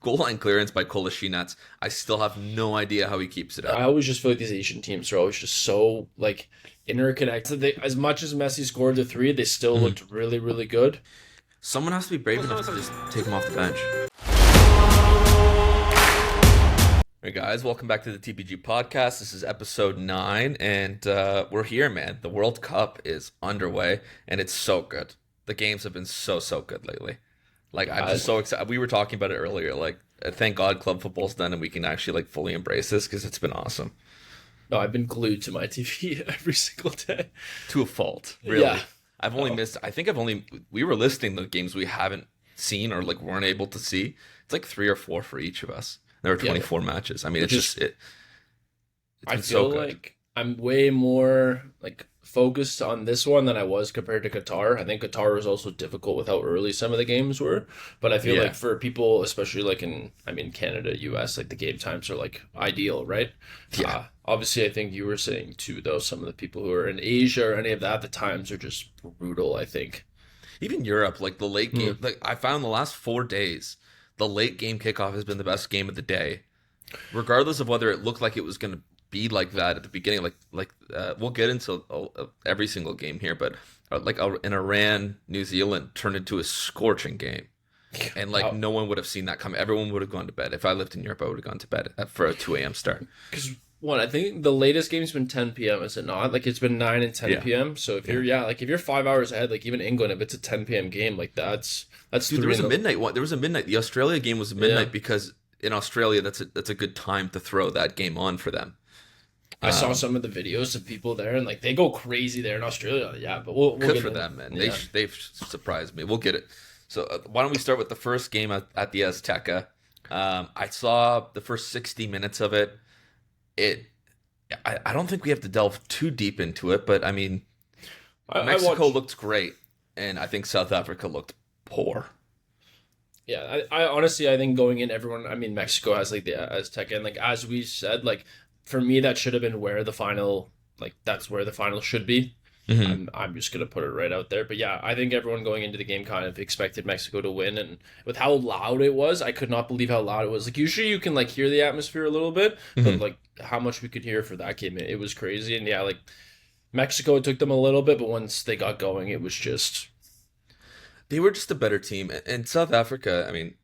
goal line clearance by Kolasinac. I still have no idea how he keeps it I up. always just feel like these Asian teams are always just so like interconnected. As much as Messi scored the three, they still Mhm. looked really, really good. Someone has to be brave enough to just take him off the bench. Hey guys, welcome back to the TPG podcast. This is episode 9, and we're here, man. The World Cup is underway, and it's so good. The games have been so good lately. Like, I'm Uh, just so excited. We were talking about it earlier. Like, thank God club football's done, and we can actually like fully embrace this because it's been awesome no, I've been glued to my TV every single day. to a fault. Yeah. Really, I've only Oh, missed. I think I've only. We were listing the games we haven't seen or like weren't able to see. It's like 3 or 4 for each of us. There were yeah. 24 matches. I mean, it's Which is just it. It's I been so feel good. like I'm way more like focused on this one than I was compared to Qatar. I think Qatar was also difficult with how early some of the games were, but I feel Yeah. like for people, especially like Canada, US, like the game times are like ideal, right? Yeah. Obviously, I think you were saying too, though, some of the people who are in Asia or any of that, the times are just brutal. I think. Even Europe, like the late Hmm. game, like I found the last 4 days, the late game kickoff has been the best game of the day, regardless of whether it looked like it was going to be like that at the beginning. We'll get into every single game here, but in Iran, New Zealand turned into a scorching game, and like Wow. no one would have seen that coming. Everyone would have gone to bed. If I lived in Europe, I would have gone to bed for a 2 a.m. start. Because one, I think the latest game's been 10 p.m. Is it not? Like it's been 9 and 10 Yeah, p.m. So if yeah. if you're 5 hours ahead, like even England, if it's a 10 p.m. game, like that's Dude, there three was in a the midnight one. There was a midnight. The Australia game was yeah. midnight because in Australia, that's a good time to throw that game on for them. I saw Um, some of the videos of people there, and like they go crazy there in Australia. Yeah, but we'll Good get for in. them, man. Yeah, They've surprised me. We'll get it. So why don't we start with the first game at the Azteca? I saw the first 60 minutes of it. It I don't think we have to delve too deep into it, but I mean, I Mexico watched. looked great, and I think South Africa looked poor. Yeah, I honestly I think going in, everyone. I mean, Mexico has like the Azteca, and like as we said, like for me that should have been where the final, like that's where the final should be. Hmm. I'm just gonna put it right out there. But yeah, I think everyone going into the game kind of expected Mexico to win, and with how loud it was, I could not believe how loud it was. Like usually you can like hear the atmosphere a little bit, but Hmm. like how much we could hear for that game, it was crazy. And yeah, like Mexico it took them a little bit, but once they got going, it was just They were just a better team, and South Africa. I mean,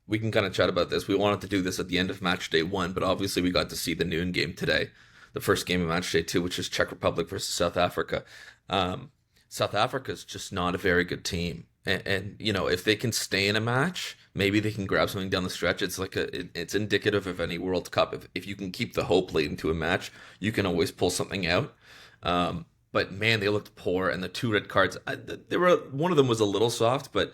we can kind of chat about this. We wanted to do this at the end of match day 1, but obviously we got to see the noon game today, the first game of match day 2, which is Czech Republic versus South Africa. Um, South Africa's just not a very good team, and you know if they can stay in a match, maybe they can grab something down the stretch. It's like it's indicative of any World Cup. If you can keep the hope late into a match, you can always pull something out. But man, they looked poor, and the 2 red cards. They were one of them was a little soft, but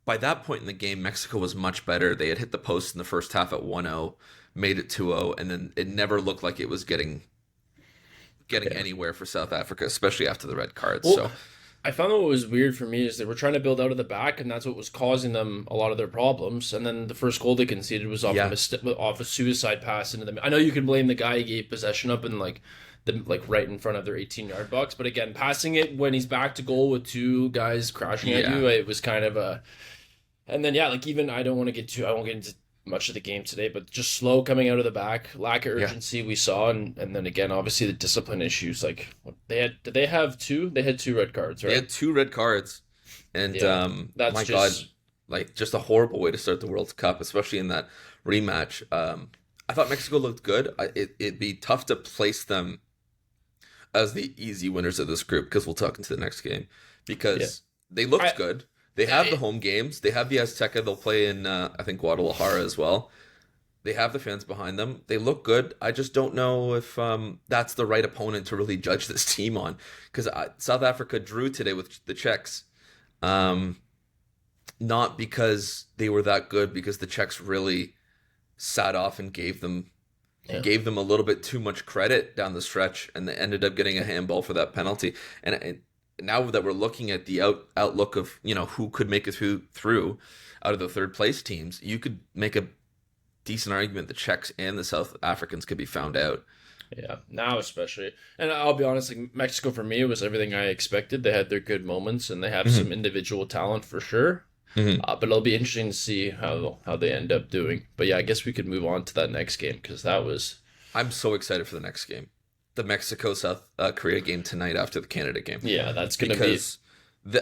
by that point in the game, Mexico was much better. They had hit the post in the first half at 1-0, made it 2-0, and then it never looked like it was getting yeah. anywhere for South Africa, especially after the red cards. Well, So I found what was weird for me is they were trying to build out of the back, and that's what was causing them a lot of their problems. And then the first goal they conceded was yeah, off a suicide pass into the. I know you can blame the guy he gave possession up and like right in front of their 18-yard box, but again, passing it when he's back to goal with two guys crashing at yeah, you, it was kind of a. And then yeah, like even I won't get into much of the game today, but just slow coming out of the back, lack of yeah. urgency we saw, and then again obviously the discipline issues. Like they had, did they have two? They had two red cards, They right? had 2 red cards, and Yeah, that's my God, just like just a horrible way to start the World Cup, especially in that rematch. I thought Mexico looked good. It'd be tough to place them as the easy winners of this group because we'll talk into the next game yeah. because they I looked good. They have the it, home games. They have the Azteca. They'll play in I think Guadalajara as well. They have the fans behind them. They look good. I just don't know if that's the right opponent to really judge this team on because South Africa drew today with the Czechs. Um, Not because they were that good, because the Czechs really sat off and yeah. gave them a little bit too much credit down the stretch, and they ended up getting a handball for that penalty. And now that we're looking at the outlook of who could make it through out of the third place teams, you could make a decent argument the Czechs and the South Africans could be found out. Yeah, now especially. And I'll be honest, like Mexico for me was everything I expected. They had their good moments and they have Mhm. some individual talent for sure. Mhm. But it'll be interesting to see how they end up doing. But yeah, I guess we could move on to that next game because that was I'm so excited for the next game, the Mexico South Korea game tonight after the Canada game, yeah, that's gonna be because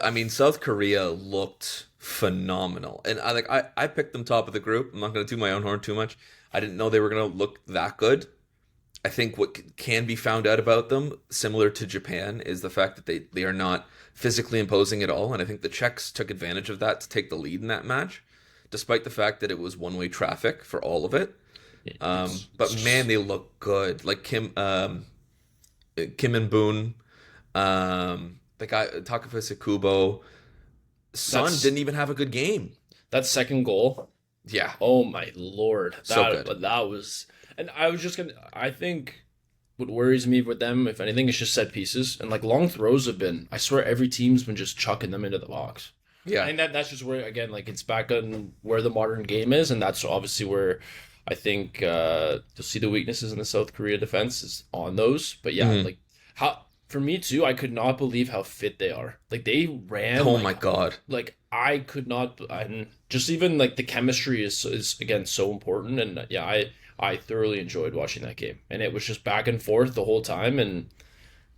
I mean South Korea looked phenomenal, and I picked them top of the group. I'm not going to do my own horn too much. I didn't know they were going to look that good. I think what can be found out about them, similar to Japan, is the fact that they are not physically imposing at all, and I think the Czechs took advantage of that to take the lead in that match, despite the fact that it was one-way traffic for all of it. it's But man, just, they look good. Like Kim and Boone, the guy Takefusa Kubo. Son that's didn't even have a good game. that second goal. Yeah, Oh my lord, so good. that was, and I was just gonna. I think what worries me with them, if anything, is just set pieces and like long throws have been. I swear every team's been just chucking them into the box. I Yeah, think that's just where again, like it's back on where the modern game is, and that's obviously where I think you'll see the weaknesses in the South Korea defense is on those. But yeah, Mhm. like how for me too, I could not believe how fit they are. Like they ran Oh my God. like I could not, and just even like the chemistry is again so important, and yeah, I thoroughly enjoyed watching that game, and it was just back and forth the whole time, and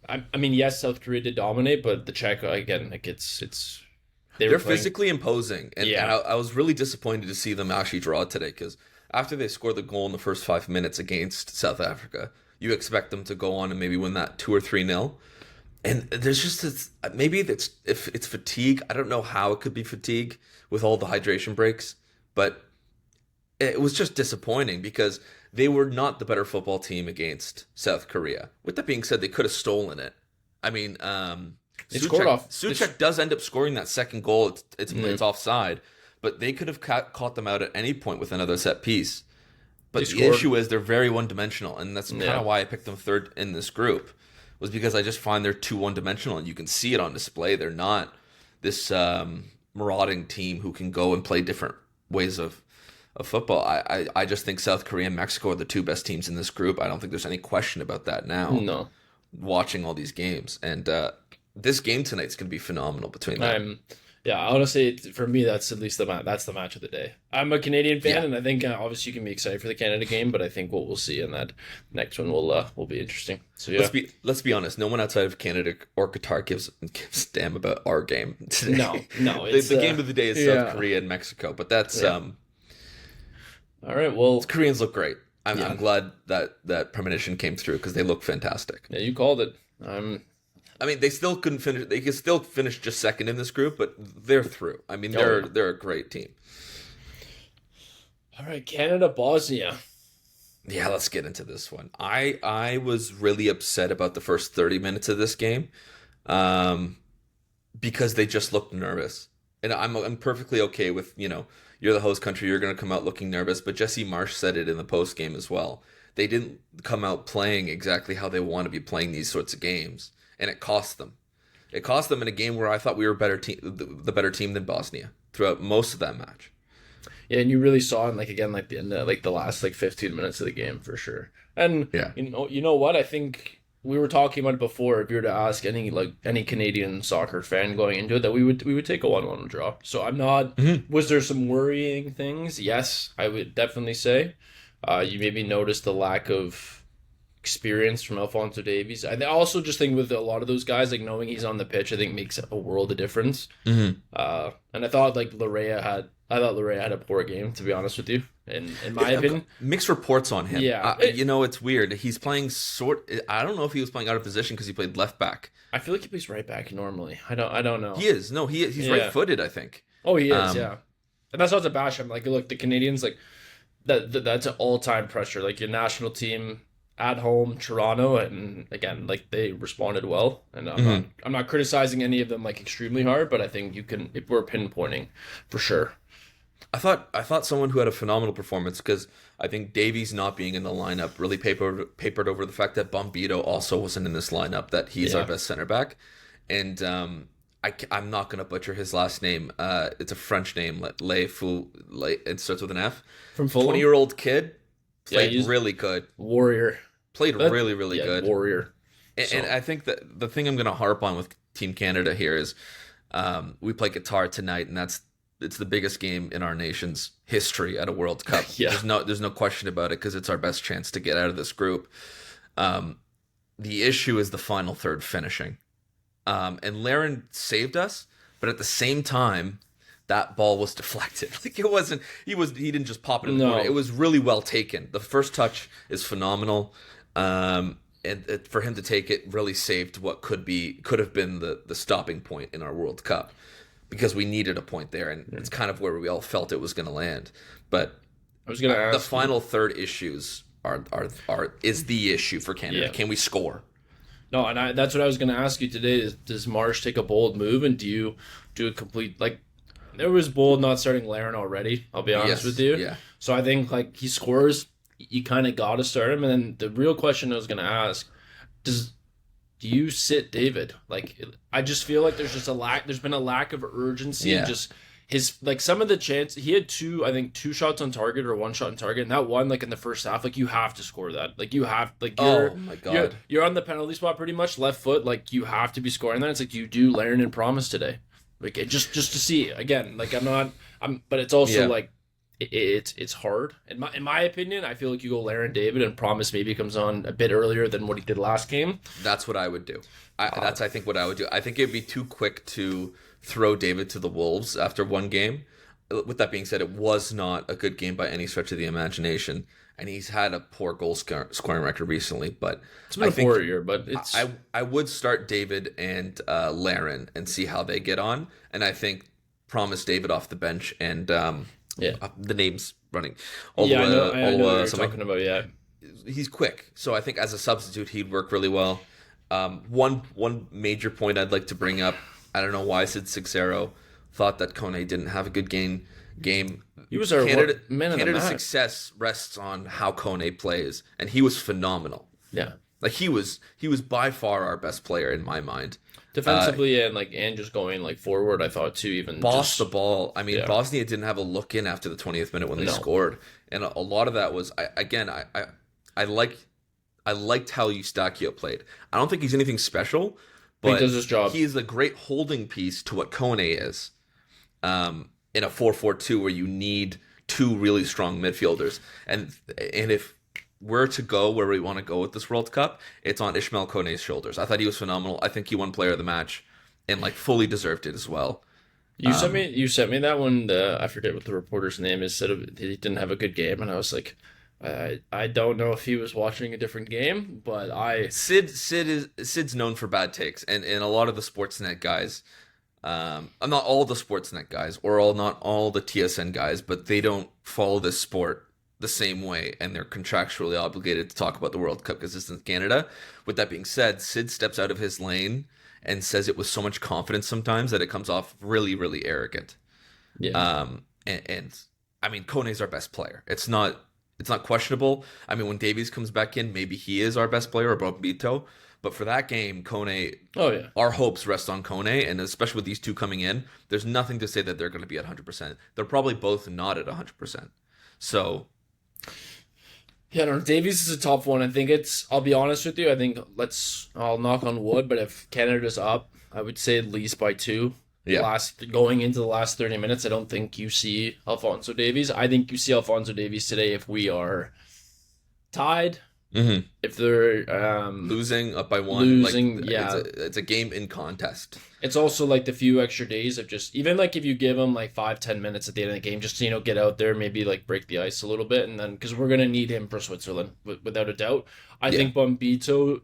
I mean yes, South Korea did dominate, but the Czech again like it's they were They're playing physically imposing, and yeah I was really disappointed to see them actually draw today because after they scored the goal in the first 5 minutes against South Africa, you expect them to go on and maybe win that 2 or 3-0. And there's just this, maybe that's if it's fatigue. I don't know how it could be fatigue with all the hydration breaks, but it was just disappointing because they were not the better football team against South Korea. With that being said, they could have stolen it. I mean, they scored off Suchek does end up scoring that second goal. It's Mhm. offside, but they could have caught them out at any point with another set piece. They But the scored issue is they're very one dimensional, and that's kind yeah of why I picked them third in this group. Was because I just find they're too one dimensional, and you can see it on display. They're not this marauding team who can go and play different ways of football. I just think South Korea and Mexico are the two best teams in this group. I don't think there's any question about that now. no Watching all these games, and this game tonight's going to be phenomenal between them. I'm yeah honestly for me that's at least that's the match of the day. I'm a Canadian fan, Yeah. and I think obviously you can be excited for the Canada game, but I think what we'll see in that next one will be interesting. So yeah, Let's be honest. No one outside of Canada or Qatar gives a damn about our game today. no the, it's the game of the day is yeah. South Korea and Mexico, but that's Yeah. All right, well Koreans look great. I'm, yeah, I'm glad that premonition came through because they look fantastic. yeah you called it. I'm I mean, they still couldn't finish. They could still finish just second in this group, but they're through. I mean, oh they're yeah. they're a great team. All right, Canada Bosnia. Yeah, let's get into this one. I was really upset about the first 30 minutes of this game, um, because they just looked nervous, and I'm perfectly okay with you're the host country, you're going to come out looking nervous. But Jesse Marsh said it in the post game as well. They didn't come out playing exactly how they want to be playing these sorts of games, and it cost them. It cost them in a game where I thought we were better team, the better team than Bosnia throughout most of that match. Yeah, and you really saw in like again like the end like the last like 15 minutes of the game for sure. And Yeah. you know what? I think we were talking about it before. If you were to ask any Canadian soccer fan going into it, that we would take a 1-1 draw. So I'm not. Mhm. Was there some worrying things? Yes, I would definitely say. You maybe noticed the lack of experience from Alphonso Davies. I also just think with a lot of those guys, like knowing he's on the pitch, I think makes a world of difference. Mm-hmm. And I thought like Larea had a poor game, to be honest with you, in my opinion. Mixed reports on him. Yeah. It's weird. He's playing I don't know if he was playing out of position because he played left back. I feel like he plays right back normally. I don't know. He is. No, he's Yeah. right-footed, I think. Oh, he is, Um, yeah. And that's not to bash him. Like, look, the Canadians, like, that's an all-time pressure. Like, your national team at home, Toronto, and again, like, they responded well. And I'm not criticizing any of them, like, extremely hard, but I think you can, if we're pinpointing, for sure. I thought someone who had a phenomenal performance because I think Davies not being in the lineup really papered over the fact that Bombito also wasn't in this lineup, that he's our Yeah. best center back. And I'm not going to butcher his last name. It's a French name. It starts with an F. From Fulham? 20-year-old kid. Yeah, Played he's- really good. Warrior. Played really, really Yeah, good. Warrior. And I think that the thing I'm going to harp on with Team Canada here is we play Qatar tonight, and that's it's the biggest game in our nation's history at a World Cup. Yeah. There's no question about it because it's our best chance to get out of this group. The issue is the final third finishing. And Larin saved us, but at the same time, that ball was deflected. Like it wasn't. He didn't just pop it in the corner. It was really well taken. The first touch is phenomenal, and for him to take it really saved what could have been the stopping point in our World Cup, because we needed a point there, and it's kind of where we all felt it was going to land. But I was going to ask the final third issues is the issue for Canada. Yeah. Can we score? No, and that's what I was going to ask you today. Does Marsh take a bold move, and do you do a complete, like, there was bold not starting Larin already, I'll be honest with you. Yeah. So I think, like, he scores, you kind of got to start him. And then the real question I was going to ask, do you sit David? Like, I just feel like there's been a lack of urgency. Yeah. Just his, like, some of the chance, he had two shots on target or one shot on target. And that one, like, in the first half, like, you have to score that. Like, you have, like, oh my God. You're on the penalty spot pretty much, left foot. Like, you have to be scoring that. It's like, you do Larin and Promise today. Like, just to see again, like, but it's also like it's hard. In my opinion, I feel like you go Larin David and Promise maybe comes on a bit earlier than what he did last game. That's what I would do. I think what I would do. I think it'd be too quick to throw David to the Wolves after one game. With that being said, it was not a good game by any stretch of the imagination, and he's had a poor goal scoring record recently. But it's been a poor year. But it's I would start David and Larin and see how they get on, and I think Promise David off the bench and the names running. I know what you're talking about. Yeah, he's quick, so I think as a substitute he'd work really well. One major point I'd like to bring up. I don't know why Sid Sixero thought that Kone didn't have a good game. He was our man of the match. Canada's success rests on how Kone plays, and he was phenomenal. Yeah, like he was by far our best player in my mind. Defensively and just going like forward, I thought too. Even the ball. I mean, Bosnia didn't have a look in after the 20th minute when they scored, and a lot of that was I liked how Eustachio played. I don't think he's anything special, but he does his job. He is a great holding piece to what Kone is. In a 4-4-2 where you need two really strong midfielders, and if we're to go where we want to go with this World Cup, it's on Ishmael Kone's shoulders. I thought he was phenomenal. I think he won Player of the Match, and like fully deserved it as well. You sent me that one. I forget what the reporter's name is. Said he didn't have a good game, and I was like, I don't know if he was watching a different game, but Sid's known for bad takes, and a lot of the Sportsnet guys. I'm not all the Sportsnet guys, or not all the TSN guys, but they don't follow this sport the same way, and they're contractually obligated to talk about the World Cup because it's in Canada. With that being said, Sid steps out of his lane and says it with so much confidence sometimes that it comes off really, really arrogant. Yeah. And I mean, Kone's our best player. It's not questionable. I mean, when Davies comes back in, maybe he is our best player, or Bito. But for that game, Kone, our hopes rest on Kone, and especially with these two coming in, there's nothing to say that they're going to be at 100%. They're probably both not at 100%. So, yeah, I don't know. Davies is a tough one. I think I'll be honest with you, I think I'll knock on wood, but if Canada's up, I would say at least by 2. Yeah. Going into the last 30 minutes, I don't think you see Alphonso Davies. I think you see Alphonso Davies today if we are tied. Mm-hmm. If they're losing up by 1, yeah, it's a game in contest. It's also like the few extra days of just, even like if you give them like 5-10 minutes at the end of the game, just to, get out there, maybe like break the ice a little bit, and then because we're gonna need him for Switzerland without a doubt. I think Bombito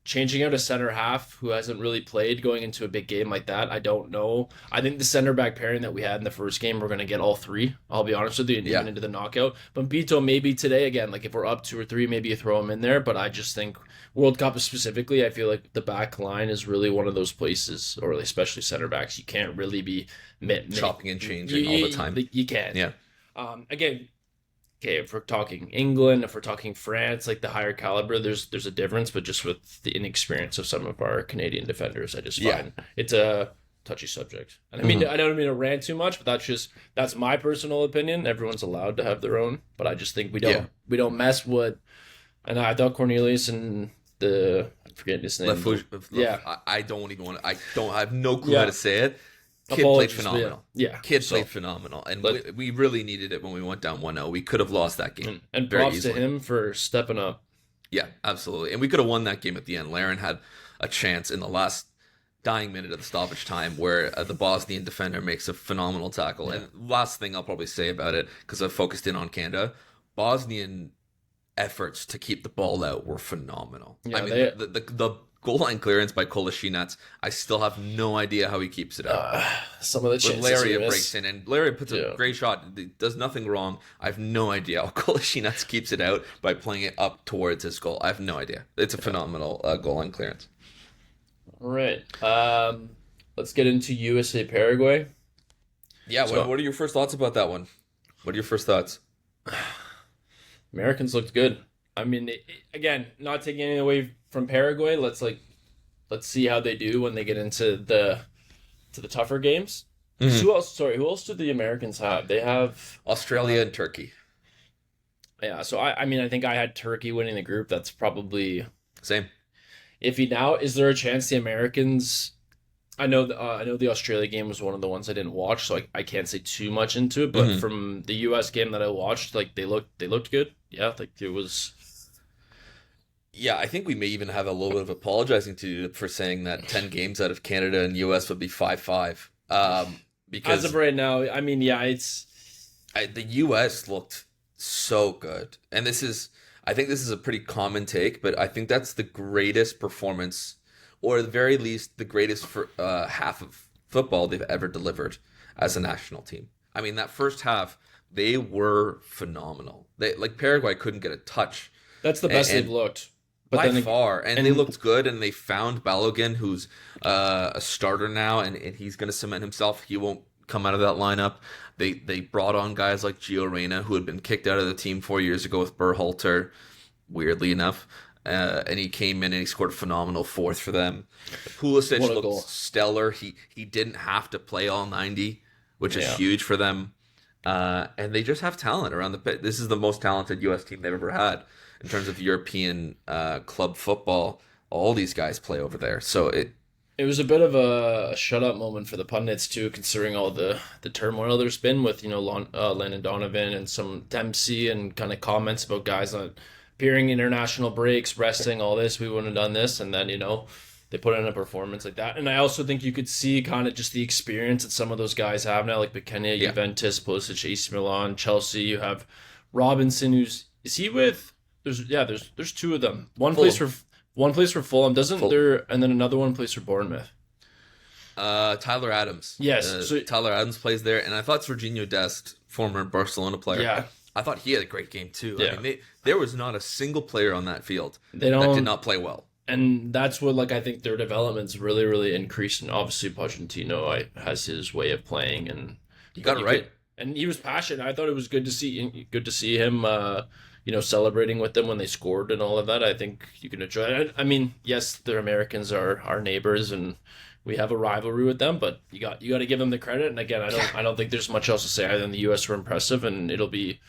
changing out a center half who hasn't really played going into a big game like that, I don't know. I think the center back pairing that we had in the first game, we're going to get all 3. I'll be honest with you, even into the knockout. Bombito, maybe today, again, like if we're up 2 or 3, maybe you throw him in there. But I just think World Cup specifically, I feel like the back line is really one of those places, or especially center backs, you can't really be chopping and changing all the time. You can't. Yeah. Again, okay, if we're talking England, if we're talking France, like the higher caliber, there's a difference, but just with the inexperience of some of our Canadian defenders, I just find it's a touchy subject. And I mean, I don't mean to rant too much, but that's my personal opinion. Everyone's allowed to have their own, but I just think we don't mess with. And I thought Cornelius and I'm forgetting his name. I don't even want to. I have no clue how to say it. Kid played Apologies, but phenomenal. yeah. Kid So played phenomenal, and let we really needed it when we went down 1-0. We could have lost that game and very props to easily. him for stepping up. Yeah, absolutely. And we could have won that game at the end. Laren had a chance in the last dying minute of the stoppage time where the Bosnian defender makes a phenomenal tackle. Yeah. And last thing I'll probably say about it, because I've focused in on Canada, Bosnian efforts to keep the ball out were phenomenal. I Yeah, mean, they the goal line clearance by Kolasinac, I still have no idea how he keeps it out. some of the When chances he Laria missed. breaks in, and Laria puts a Yeah. great shot, does nothing wrong. I have no idea how Kolasinac keeps it out by playing it up towards his goal. I have no idea. It's a phenomenal goal line clearance. All right. Let's get into USA Paraguay. Yeah, So what are your first thoughts about that one? What are your first thoughts? Americans looked good. I mean, again, not taking anything away from Paraguay. Let's see how they do when they get into the tougher games. 'Cause who else? Sorry, who else do the Americans have? They have Australia and Turkey. yeah. So I mean, I think I had Turkey winning the group. That's probably Same. iffy now. Is there a chance the Americans? I know the Australia game was one of the ones I didn't watch, so I can't say too much into it. But from the U.S. game that I watched, like they looked good. Yeah, like it was. Yeah, I think we may even have a little bit of apologizing to do for saying that 10 games out of Canada and US would be 5-5. Because As of right now, I mean, yeah, it's the US looked so good. And I think this is a pretty common take, but I think that's the greatest performance, or at the very least, the greatest half of football they've ever delivered as a national team. I mean, that first half, they were phenomenal. Like Paraguay couldn't get a touch. that's the best And they've looked. But by then far, and and- they looked good, and they found Balogun, who's a starter now, and he's going to cement himself. He won't come out of that lineup. They brought on guys like Gio Reyna, who had been kicked out of the team 4 years ago with Berhalter, weirdly enough, and he came in and he scored a phenomenal fourth for them. Pulisic What a looked goal. stellar. He didn't have to play all 90, which is Yeah. huge for them. And they just have talent around the pit. This is the most talented U.S. team they've ever had in terms of European club football. All these guys play over there, so It was a bit of a shut up moment for the pundits too, considering all the turmoil there's been with Landon Donovan and some Dempsey and kind of comments about guys not appearing international breaks, resting, all this. We wouldn't have done this, and then they put in a performance like that. And I also think you could see kind of just the experience that some of those guys have now, like McKenna, Yeah. Juventus, Pulisic, AC Milan, Chelsea. You have Robinson, is he with? There's two of them. One plays for Fulham, doesn't Fulham. there? And then another one plays for Bournemouth. Tyler Adams. Yes, so- Tyler Adams plays there, and I thought Serginho Dest, former Barcelona player. Yeah. I thought he had a great game too. Yeah. I mean, there was not a single player on that field They that don't, did not play well. and that's what I think their development's really really increased. And obviously Pochettino has his way of playing, and You got it you right. could- and he was passionate. I thought it was good to see him. Celebrating with them when they scored and all of that. I think you can enjoy it. I mean, yes, the Americans are our neighbors and we have a rivalry with them, but you got to give them the credit. And again, I don't think there's much else to say other than the U.S. were impressive, and it'll be.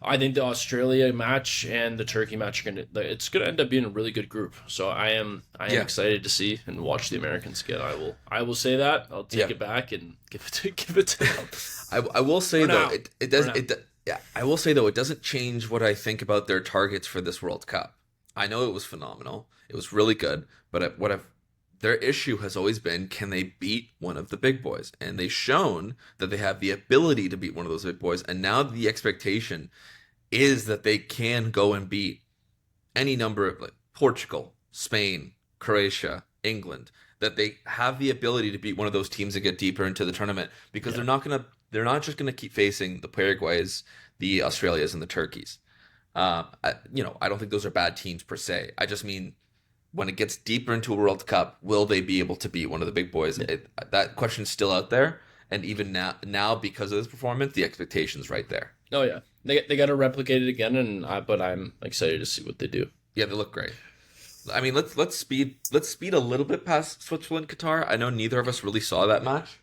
I think the Australia match and the Turkey match it's gonna end up being a really good group. So I am Yeah. excited to see and watch the Americans again. I will say that. I'll take it back and give it to them. I will say For though, now. it does For now. it yeah, I will say though, it doesn't change what I think about their targets for this World Cup. I know it was phenomenal. It was really good, but their issue has always been, can they beat one of the big boys? And they've shown that they have the ability to beat one of those big boys. And now the expectation is that they can go and beat any number of Portugal, Spain, Croatia, England, that they have the ability to beat one of those teams and get deeper into the tournament, because they're not just going to keep facing the Paraguays, the Australias, and the Turkeys. I don't think those are bad teams per se. I just mean, when it gets deeper into a World Cup, will they be able to beat one of the big boys? That question's still out there, and even now because of this performance, the expectation's right there. Oh yeah, they got to replicate it again, but I'm excited to see what they do. Yeah, they look great. I mean, let's speed a little bit past Switzerland, Qatar. I know neither of us really saw that match.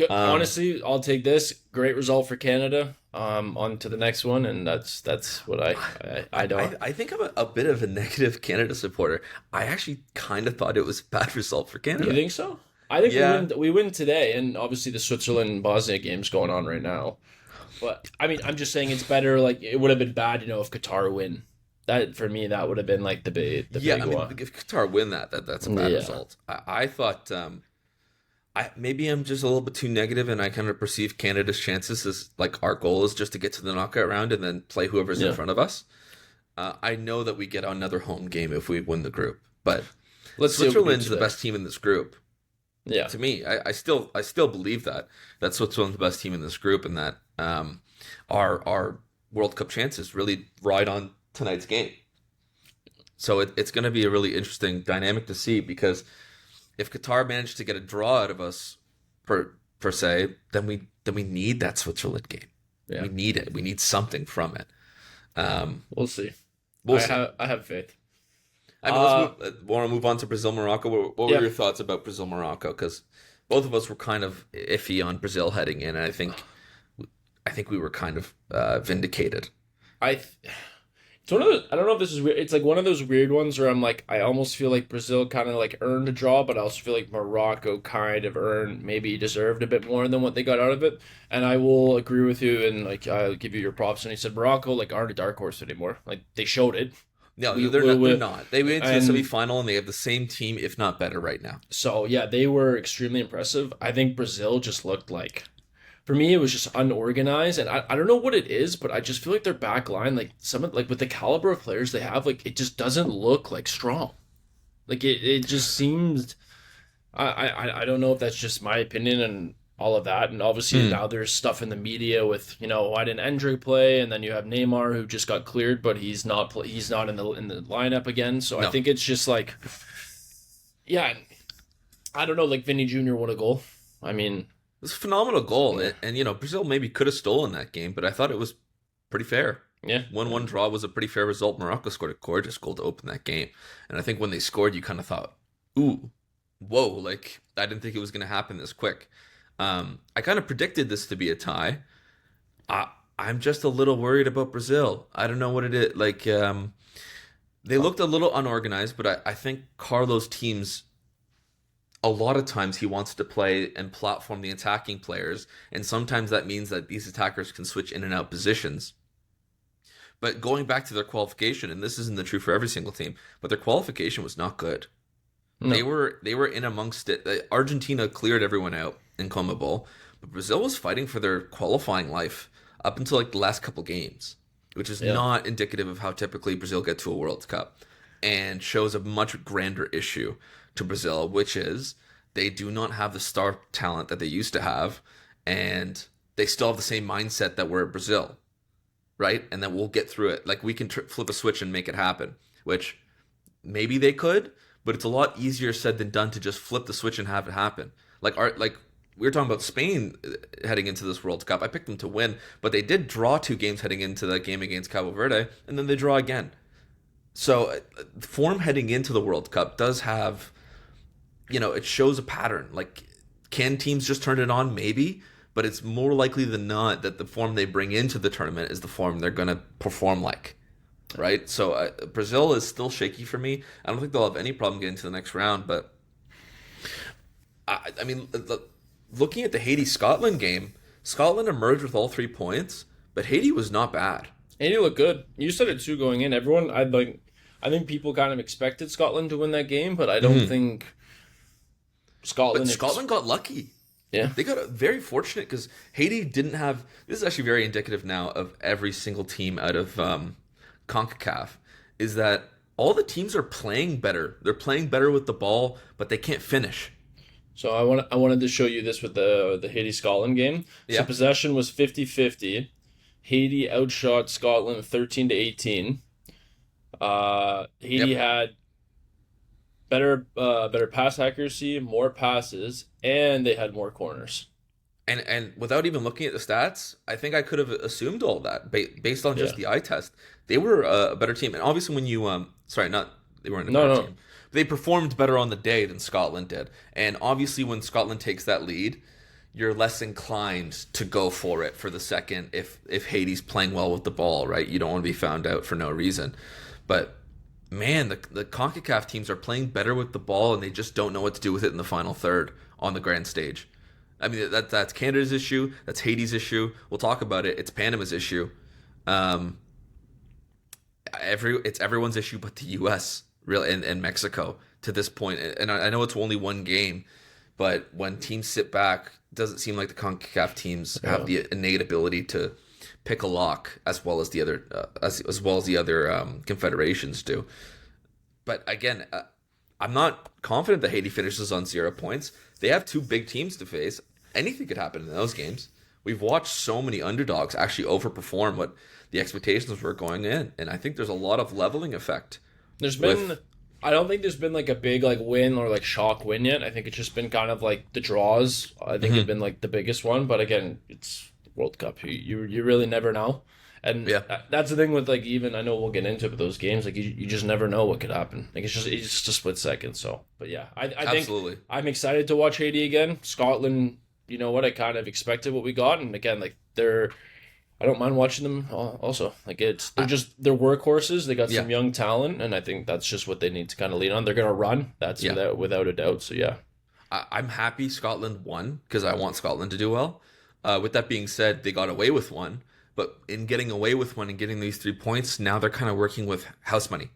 Honestly, I'll take this. Great result for Canada. On to the next one, and that's what I don't. I think I'm a bit of a negative Canada supporter. I actually kind of thought it was a bad result for Canada. You think so? I think we Yeah, win. We win today, and obviously the Switzerland Bosnia game's going on right now. But I mean, I'm just saying it's better. Like it would have been bad, if Qatar win. That for me, that would have been like the yeah. I big mean, one. if Qatar win that's a bad Yeah, result. I thought I maybe I'm just a little bit too negative, and I kind of perceive Canada's chances as like our goal is just to get to the knockout round and then play whoever's in yeah. front of us. I know that we get another home game if we win the group, but Let's see what we do Switzerland's the today. best team in this group. Yeah, To me, I still believe that Switzerland's the best team in this group, and that our World Cup chances really ride on tonight's game. So it's going to be a really interesting dynamic to see because if Qatar managed to get a draw out of us per se, then we need that Switzerland game. yeah. We need it. We need something from it. Um, We'll see. we'll see. I have faith. I mean, let's Uh, move. Want to move on to Brazil Morocco? What were yeah. your thoughts about Brazil Morocco? Because both of us were kind of iffy on Brazil heading in, and I think we were kind of vindicated. I It's one of those. I don't know if this is weird. It's like one of those weird ones where I'm like, I almost feel like Brazil kind of like earned a draw, but I also feel like Morocco kind of earned, maybe deserved a bit more than what they got out of it. And I will agree with you, and like I'll give you your props. And he said Morocco like aren't a dark horse anymore. Like they showed it. No, We, they're we, not. They're we not. They went to the and semifinal, and they have the same team, if not better, right now. so yeah, they were extremely impressive. I think Brazil just looked like, for me, it was just unorganized, and I don't know what it is, but I just feel like their back line, like some of, like with the caliber of players they have, like it just doesn't look like strong. Like it just seems. I don't know if that's just my opinion and all of that, and obviously Hmm. now there's stuff in the media with why didn't Endre play, and then you have Neymar who just got cleared, but he's not in the lineup again. So I No, think it's just like, yeah, I don't know. Like Vinny Jr. won a goal. I mean, it was a phenomenal goal, yeah, and Brazil maybe could have stolen that game, but I thought it was pretty fair. yeah. 1-1 draw was a pretty fair result. Morocco scored a gorgeous goal to open that game, and I think when they scored, you kind of thought, "Ooh, whoa!" Like I didn't think it was going to happen this quick. I kind of predicted this to be a tie. I'm just a little worried about Brazil. I don't know what it is. Like they looked a little unorganized, but I think Carlos' teams a lot of times he wants to play and platform the attacking players, and sometimes that means that these attackers can switch in and out positions. But going back to their qualification, and this isn't the true for every single team, but their qualification was not good. They No, were they were in amongst it. Argentina cleared everyone out in CONMEBOL, but Brazil was fighting for their qualifying life up until like the last couple games, which is yeah. not indicative of how typically Brazil get to a World Cup, and shows a much grander issue to Brazil, which is they do not have the star talent that they used to have, and they still have the same mindset that we're at Brazil, right? And that we'll get through it. Like we can flip a switch and make it happen, which maybe they could, but it's a lot easier said than done to just flip the switch and have it happen. Like we were talking about Spain heading into this World Cup. I picked them to win, but they did draw 2 games heading into that game against Cabo Verde, and then they draw again. So form heading into the World Cup does have, it shows a pattern. Like, can teams just turn it on? Maybe, but it's more likely than not that the form they bring into the tournament is the form they're going to perform like. Right? So Brazil is still shaky for me. I don't think they'll have any problem getting to the next round, but I mean, looking at the Haiti Scotland game, Scotland emerged with all 3 points, but Haiti was not bad. Haiti looked good. You said it too going in. I think people kind of expected Scotland to win that game, but I don't Mhm. think But Scotland. Scotland got lucky. Yeah. They got very fortunate because Haiti didn't have. This is actually very indicative now of every single team out of CONCACAF. Is that all the teams are playing better? They're playing better with the ball, but they can't finish. So I wanted to show you this with the Haiti Scotland game. So Yeah. possession was 50-50. Haiti outshot Scotland 13-18. Haiti Yep. had better pass accuracy, more passes, and they had more corners. And without even looking at the stats, I think I could have assumed all that based on Yeah. just the eye test. They were a better team, and obviously when you sorry, not they weren't a No, better no. team. They performed better on the day than Scotland did, and obviously when Scotland takes that lead, you're less inclined to go for it for the second if Haiti's playing well with the ball, right? You don't want to be found out for no reason, but man, the CONCACAF teams are playing better with the ball, and they just don't know what to do with it in the final third on the grand stage. I mean, that's Canada's issue. That's Haiti's issue. We'll talk about it. It's Panama's issue. Um, it's everyone's issue but the U.S. really and Mexico to this point. And I know it's only one game, but when teams sit back, it doesn't seem like the CONCACAF teams have the innate ability to pick a lock as well as the other as well as the other confederations do. But again, I'm not confident that Haiti finishes on 0 points. They have two big teams to face. Anything could happen in those games. We've watched so many underdogs actually overperform what the expectations were going in, and I think there's a lot of leveling effect. There's been, I don't think there's been like a big like win or like shock win yet. I think it's just been kind of like the draws. I think have been like the biggest one, but again, it's World Cup. You really never know, and that's the thing with like even I know we'll get into it, but those games like you just never know what could happen. Like it's just a split second. So, but yeah, I Absolutely. think I'm excited to watch Haiti again. Scotland. You know what? I kind of expected what we got, and again, like I don't mind watching them. Also, like they're workhorses. They got some young talent, and I think that's just what they need to kind of lean on. They're gonna run. That's without a doubt. So yeah, I'm happy Scotland won because I want Scotland to do well. With that being said, they got away with one, but in getting away with one and getting these 3 points, now they're kind of working with house money.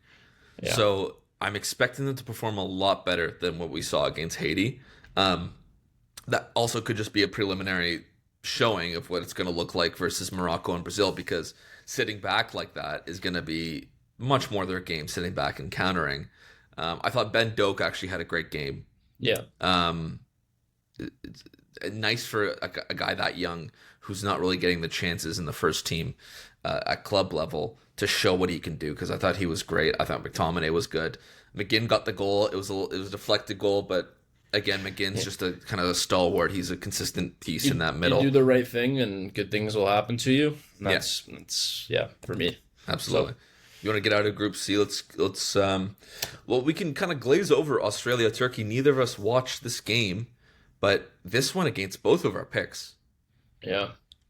Yeah. So I'm expecting them to perform a lot better than what we saw against Haiti. That also could just be a preliminary showing of what it's going to look like versus Morocco and Brazil, because sitting back like that is going to be much more their game, sitting back and countering. I thought Ben Doak actually had a great game. Yeah. It's nice for a guy that young who's not really getting the chances in the first team at club level to show what he can do, because I thought he was great. I thought McTominay was good. McGinn got the goal. It was a deflected goal, but again, McGinn's just a kind of a stalwart. He's a consistent piece in that middle. You do the right thing, and good things will happen to you. That's for me. Absolutely. So, you want to get out of Group C? Let's well, we can kind of glaze over Australia, Turkey. Neither of us watched this game, but this one against both of our picks. Yeah.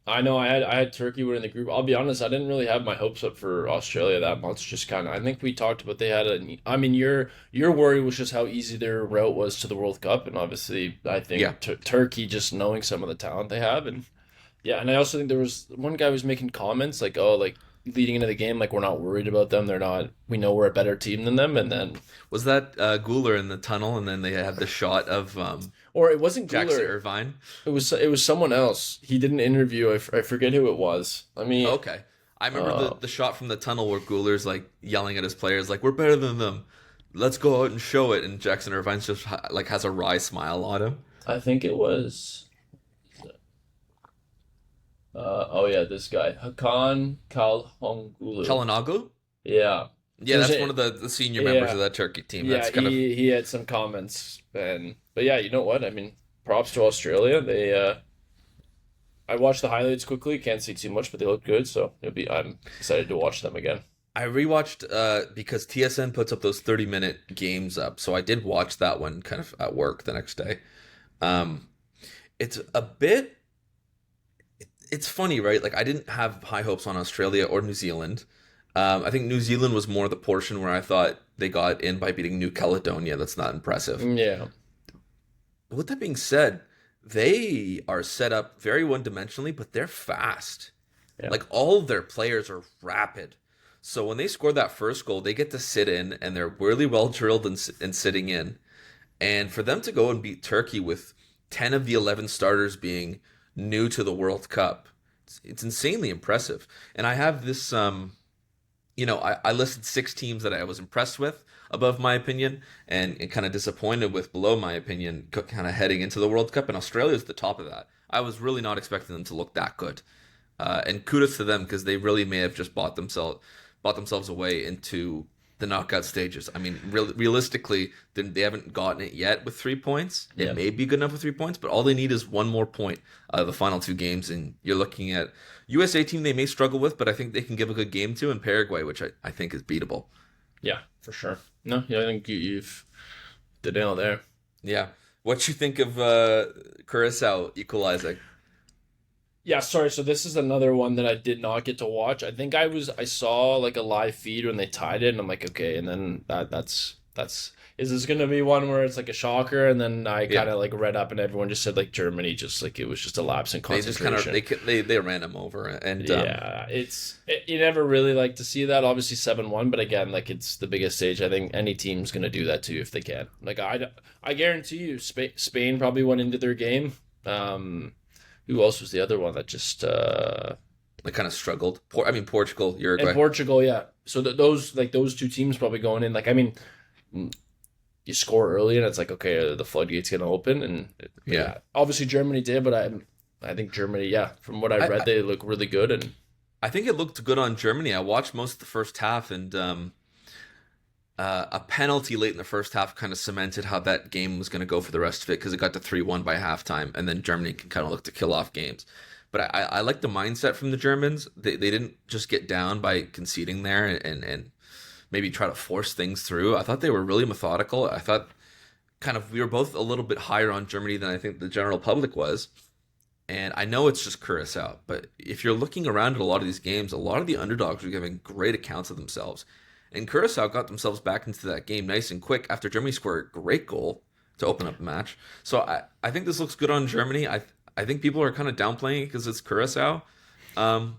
I know I had Turkey winning the group. I'll be honest, I didn't really have my hopes up for Australia that much. Just kind of, I think we talked about they had I mean, your worry was just how easy their route was to the World Cup, and obviously, I think Turkey, just knowing some of the talent they have, and and I also think there was one guy who was making comments like, oh, like leading into the game, like we're not worried about them. They're not. We know we're a better team than them, and then was that Guler in the tunnel, and then they had the shot of. Or it wasn't Guler. Jackson Irvine. It was someone else. He did an interview. I forget who it was. I mean, okay. I remember the shot from the tunnel where Guler's like yelling at his players, like, "We're better than them. Let's go out and show it." And Jackson Irvine's just like has a wry smile on him. I think it was. This guy Hakan Calhanoglu. Calhanoglu? Yeah. Yeah, that's one of the senior members of that Turkey team. That's he had some comments, but yeah, you know what? I mean, props to Australia. They, I watched the highlights quickly. Can't see too much, but they look good. So I'm excited to watch them again. I rewatched because TSN puts up those 30-minute games up, so I did watch that one kind of at work the next day. It's a bit. It's funny, right? Like I didn't have high hopes on Australia or New Zealand. I think New Zealand was more the portion where I thought they got in by beating New Caledonia. That's not impressive. Yeah. With that being said, they are set up very one-dimensionally, but they're fast. Yeah. Like all of their players are rapid. So when they score that first goal, they get to sit in, and they're really well drilled and sitting in. And for them to go and beat Turkey with 10 of the 11 starters being new to the World Cup, it's insanely impressive. And I have this... I listed 6 teams that I was impressed with above my opinion and kind of disappointed with below my opinion kind of heading into the World Cup, and Australia's the top of that. I was really not expecting them to look that good. And kudos to them because they really may have just bought themselves away into the knockout stages. I mean, realistically, they haven't gotten it yet with 3 points. It may be good enough with 3 points, but all they need is one more point out of the final 2 games, and you're looking at USA team they may struggle with, but I think they can give a good game to, in Paraguay, which I think is beatable. Yeah, for sure. No, I think you've the nail there. Yeah. What you think of Curacao equalizing? Yeah, sorry. So this is another one that I did not get to watch. I saw like a live feed when they tied it, and I'm like, okay. And then that's is this gonna be one where it's like a shocker? And then I Yeah. kind of like read up, and everyone just said like Germany, just like it was just a lapse in They just kind of concentration. they ran him over, and Yeah, you never really like to see that. Obviously 7-1, but again, like it's the biggest stage. I think any team's gonna do that too if they can. Like I guarantee you, Spain probably went into their game. Who else was the other one that just they kind of struggled. I mean, Portugal, and Uruguay. Portugal, yeah. So those two teams probably going in. Like I mean, you score early and it's like okay, the floodgates gonna open, and but Yeah, yeah, obviously Germany did, but I think Germany, yeah, from what I I read, they look really good, and I think it looked good on Germany. I watched most of the first half, and a penalty late in the first half kind of cemented how that game was going to go for the rest of it because it got to 3-1 by halftime, and then Germany can kind of look to kill off games. But I like the mindset from the Germans. They didn't just get down by conceding there and maybe try to force things through. I thought they were really methodical. I thought kind of we were both a little bit higher on Germany than I think the general public was. And I know it's just Curacao, but if you're looking around at a lot of these games, a lot of the underdogs are giving great accounts of themselves. And Curacao got themselves back into that game nice and quick after Germany scored a great goal to open up the match. So I think this looks good on Germany. I think people are kind of downplaying it because it's Curacao. But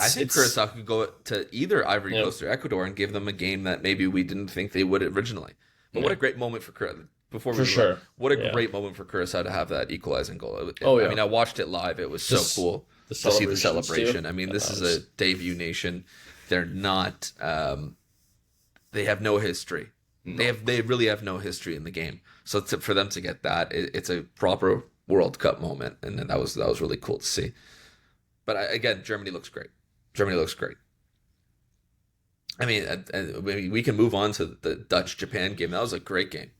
I think it's Curacao could go to either Ivory yeah, Coast or Ecuador and give them a game that maybe we didn't think they would originally. But what yeah, a great moment for Curacao. Before we for move on, sure. what a Yeah. great moment for Curacao to have that equalizing goal. Oh I yeah. mean, I watched it live. It was so This cool the to see the celebrations too. celebration. I mean, Yeah, this that is a was debut nation. They're not. They have no history. no. They really have no history in the game. So for them to get that, it's a proper World Cup moment, and that was really cool to see. But again, Germany looks great. Germany looks great. I mean, we can move on to the Dutch Japan game. That was a great game.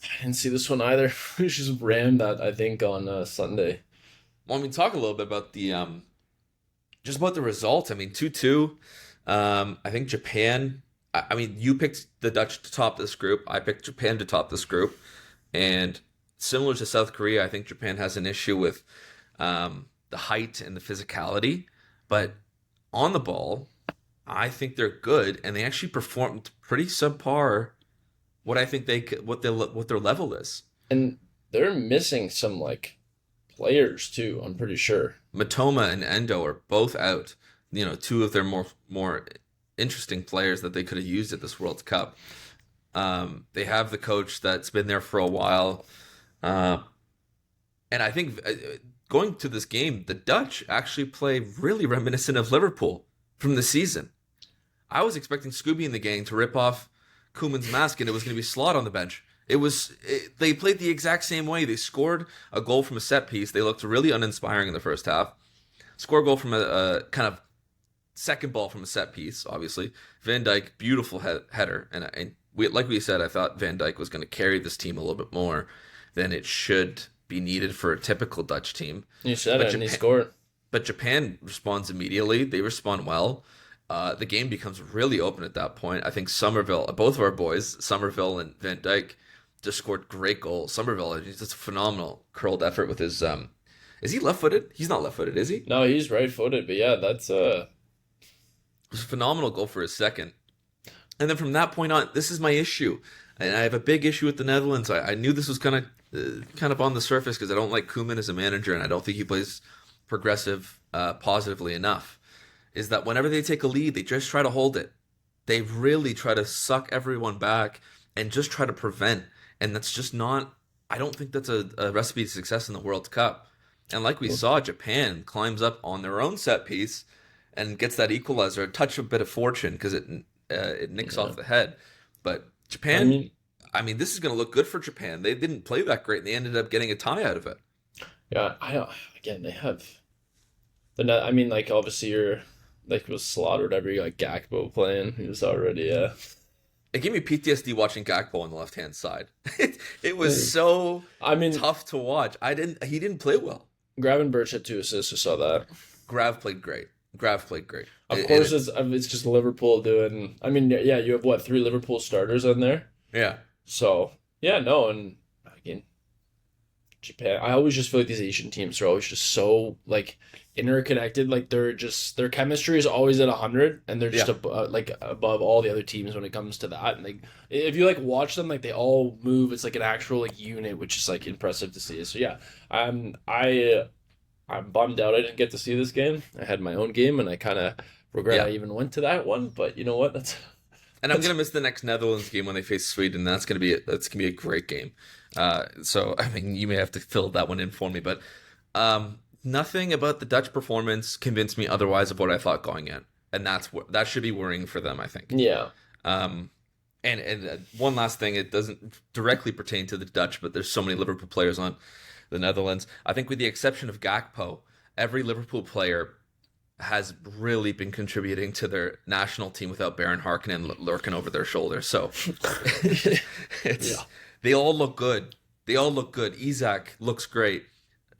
I didn't see this one either. We just ran that I think on Sunday. Well, I mean, talk a little bit about the just about the result. I mean, 2-2. I think Japan. I mean, you picked the Dutch to top this group. I picked Japan to top this group, and similar to South Korea, I think Japan has an issue with the height and the physicality, but on the ball, I think they're good, and they actually performed pretty subpar. What I think what their level is. And they're missing some like players too, I'm pretty sure. Matoma and Endo are both out. You know, two of their more interesting players that they could have used at this World Cup. They have the coach that's been there for a while, uh, and I think going to this game, the Dutch actually play really reminiscent of Liverpool from the season. I was expecting Scooby and the gang to rip off Koeman's mask, and it was going to be Slot on the bench. They played the exact same way. They scored a goal from a set piece. They looked really uninspiring in the first half. Score a goal from a kind of second ball from a set piece, obviously. Van Dijk, beautiful header. And like we said, I thought Van Dijk was going to carry this team a little bit more than it should be needed for a typical Dutch team. You said But it, and he Japan, scored. but Japan responds immediately. They respond well. The game becomes really open at that point. I think Somerville, both of our boys, Somerville and Van Dijk, just scored great goals. Somerville, he's just a phenomenal curled effort with his. Is he left-footed? He's not left-footed, is he? No, he's right-footed, but yeah, that's It was a phenomenal goal for his second. And then from that point on, this is my issue, and I have a big issue with the Netherlands. I knew this was kind of on the surface because I don't like Koeman as a manager, and I don't think he plays progressive positively enough. Is that whenever they take a lead, they just try to hold it. They really try to suck everyone back and just try to prevent. And that's just not. I don't think that's a recipe to success in the World Cup. And like we saw, Japan climbs up on their own set piece and gets that equalizer, a touch of bit of fortune because it nicks yeah. off the head. But I Japan, mean, I mean, this is going to look good for Japan. They didn't play that great, and they ended up getting a tie out of it. yeah, I don't again, they have I mean, like obviously you're like was Slot or whatever, you got Gakpo playing. He was already It gave me PTSD watching Gakpo on the left hand side. It was so I mean, tough to watch. He didn't play well. Gravenberch had 2 assists. I saw that. Grav played great. Grav played great. Of course, it's just Liverpool doing. I mean, yeah, you have what 3 Liverpool starters in there. Yeah. So yeah, no, and again, Japan. I always just feel like these Asian teams are always just so like interconnected. Like their chemistry is always at 100, and they're just Yeah. like above all the other teams when it comes to that. And like if you like watch them, like they all move. It's like an actual like unit, which is like impressive to see. So yeah, I'm bummed out I didn't get to see this game. I had my own game, and I kind of regret Yeah. I even went to that one. But you know what? And I'm gonna miss the next Netherlands game when they face Sweden. That's gonna be a great game. So I mean, you may have to fill that one in for me, but nothing about the Dutch performance convinced me otherwise of what I thought going in, and that should be worrying for them, I think. Yeah, Um, and one last thing, it doesn't directly pertain to the Dutch, but there's so many Liverpool players on the Netherlands. I think with the exception of Gakpo, every Liverpool player has really been contributing to their national team without Baron Harkonnen lurking over their shoulder. So it's yeah, they all look good. They all look good. Isak looks great.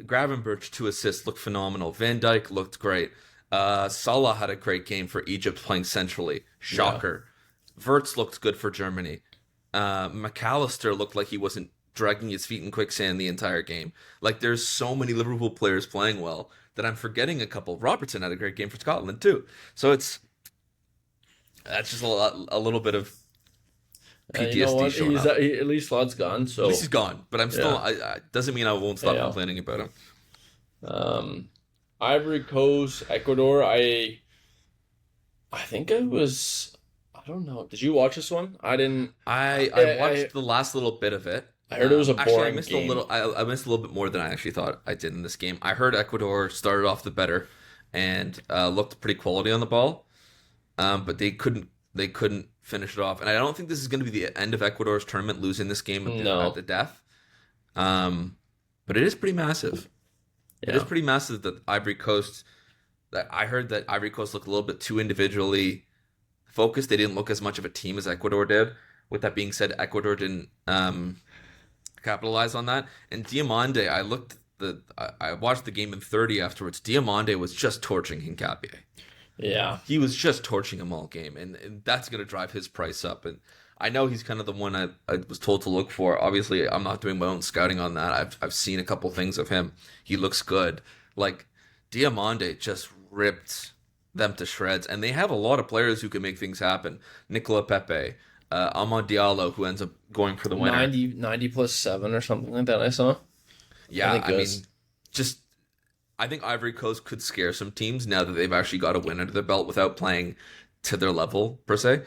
Gravenberch 2 assists looked phenomenal. Van Dijk looked great. Salah had a great game for Egypt playing centrally. yeah. Shocker. Wirtz looked good for Germany. McAllister looked like he wasn't dragging his feet in quicksand the entire game. Like there's so many Liverpool players playing well that I'm forgetting a couple. Robertson had a great game for Scotland too. So that's just a little bit of You know PTSD what? showing up. At least Lod's gone. At So least he's gone, but I'm still. yeah, I doesn't mean I won't stop yeah. complaining about him. Um, Ivory Coast, Ecuador. I think I was. I don't know. Did you watch this one? I didn't. I watched the last little bit of it. I heard it was a Actually, I boring missed game. a little. I missed a little bit more than I actually thought I did in this game. I heard Ecuador started off the better and looked pretty quality on the ball, but they couldn't. They couldn't finish it off. And I don't think this is going to be the end of Ecuador's tournament, losing this game at No. the death. But it is pretty massive. It is Yeah. pretty massive that Ivory Coast. That I heard that Ivory Coast looked a little bit too individually focused. They didn't look as much of a team as Ecuador did. With that being said, Ecuador didn't capitalize on that. And Diamande, I watched the game in 30 afterwards. Diamande was just torching Hincapié. Yeah. He was just torching him all game, and that's going to drive his price up. And I know he's kind of the one I was told to look for. Obviously, I'm not doing my own scouting on that. I've seen a couple things of him. He looks good. Like Diamande just ripped them to shreds, and they have a lot of players who can make things happen. Nicola Pepe, Amad Diallo, who ends up going for the winner. 90 plus 7 or something like that I saw. Yeah, think I it mean, was. just I think Ivory Coast could scare some teams now that they've actually got a win under their belt without playing to their level per se.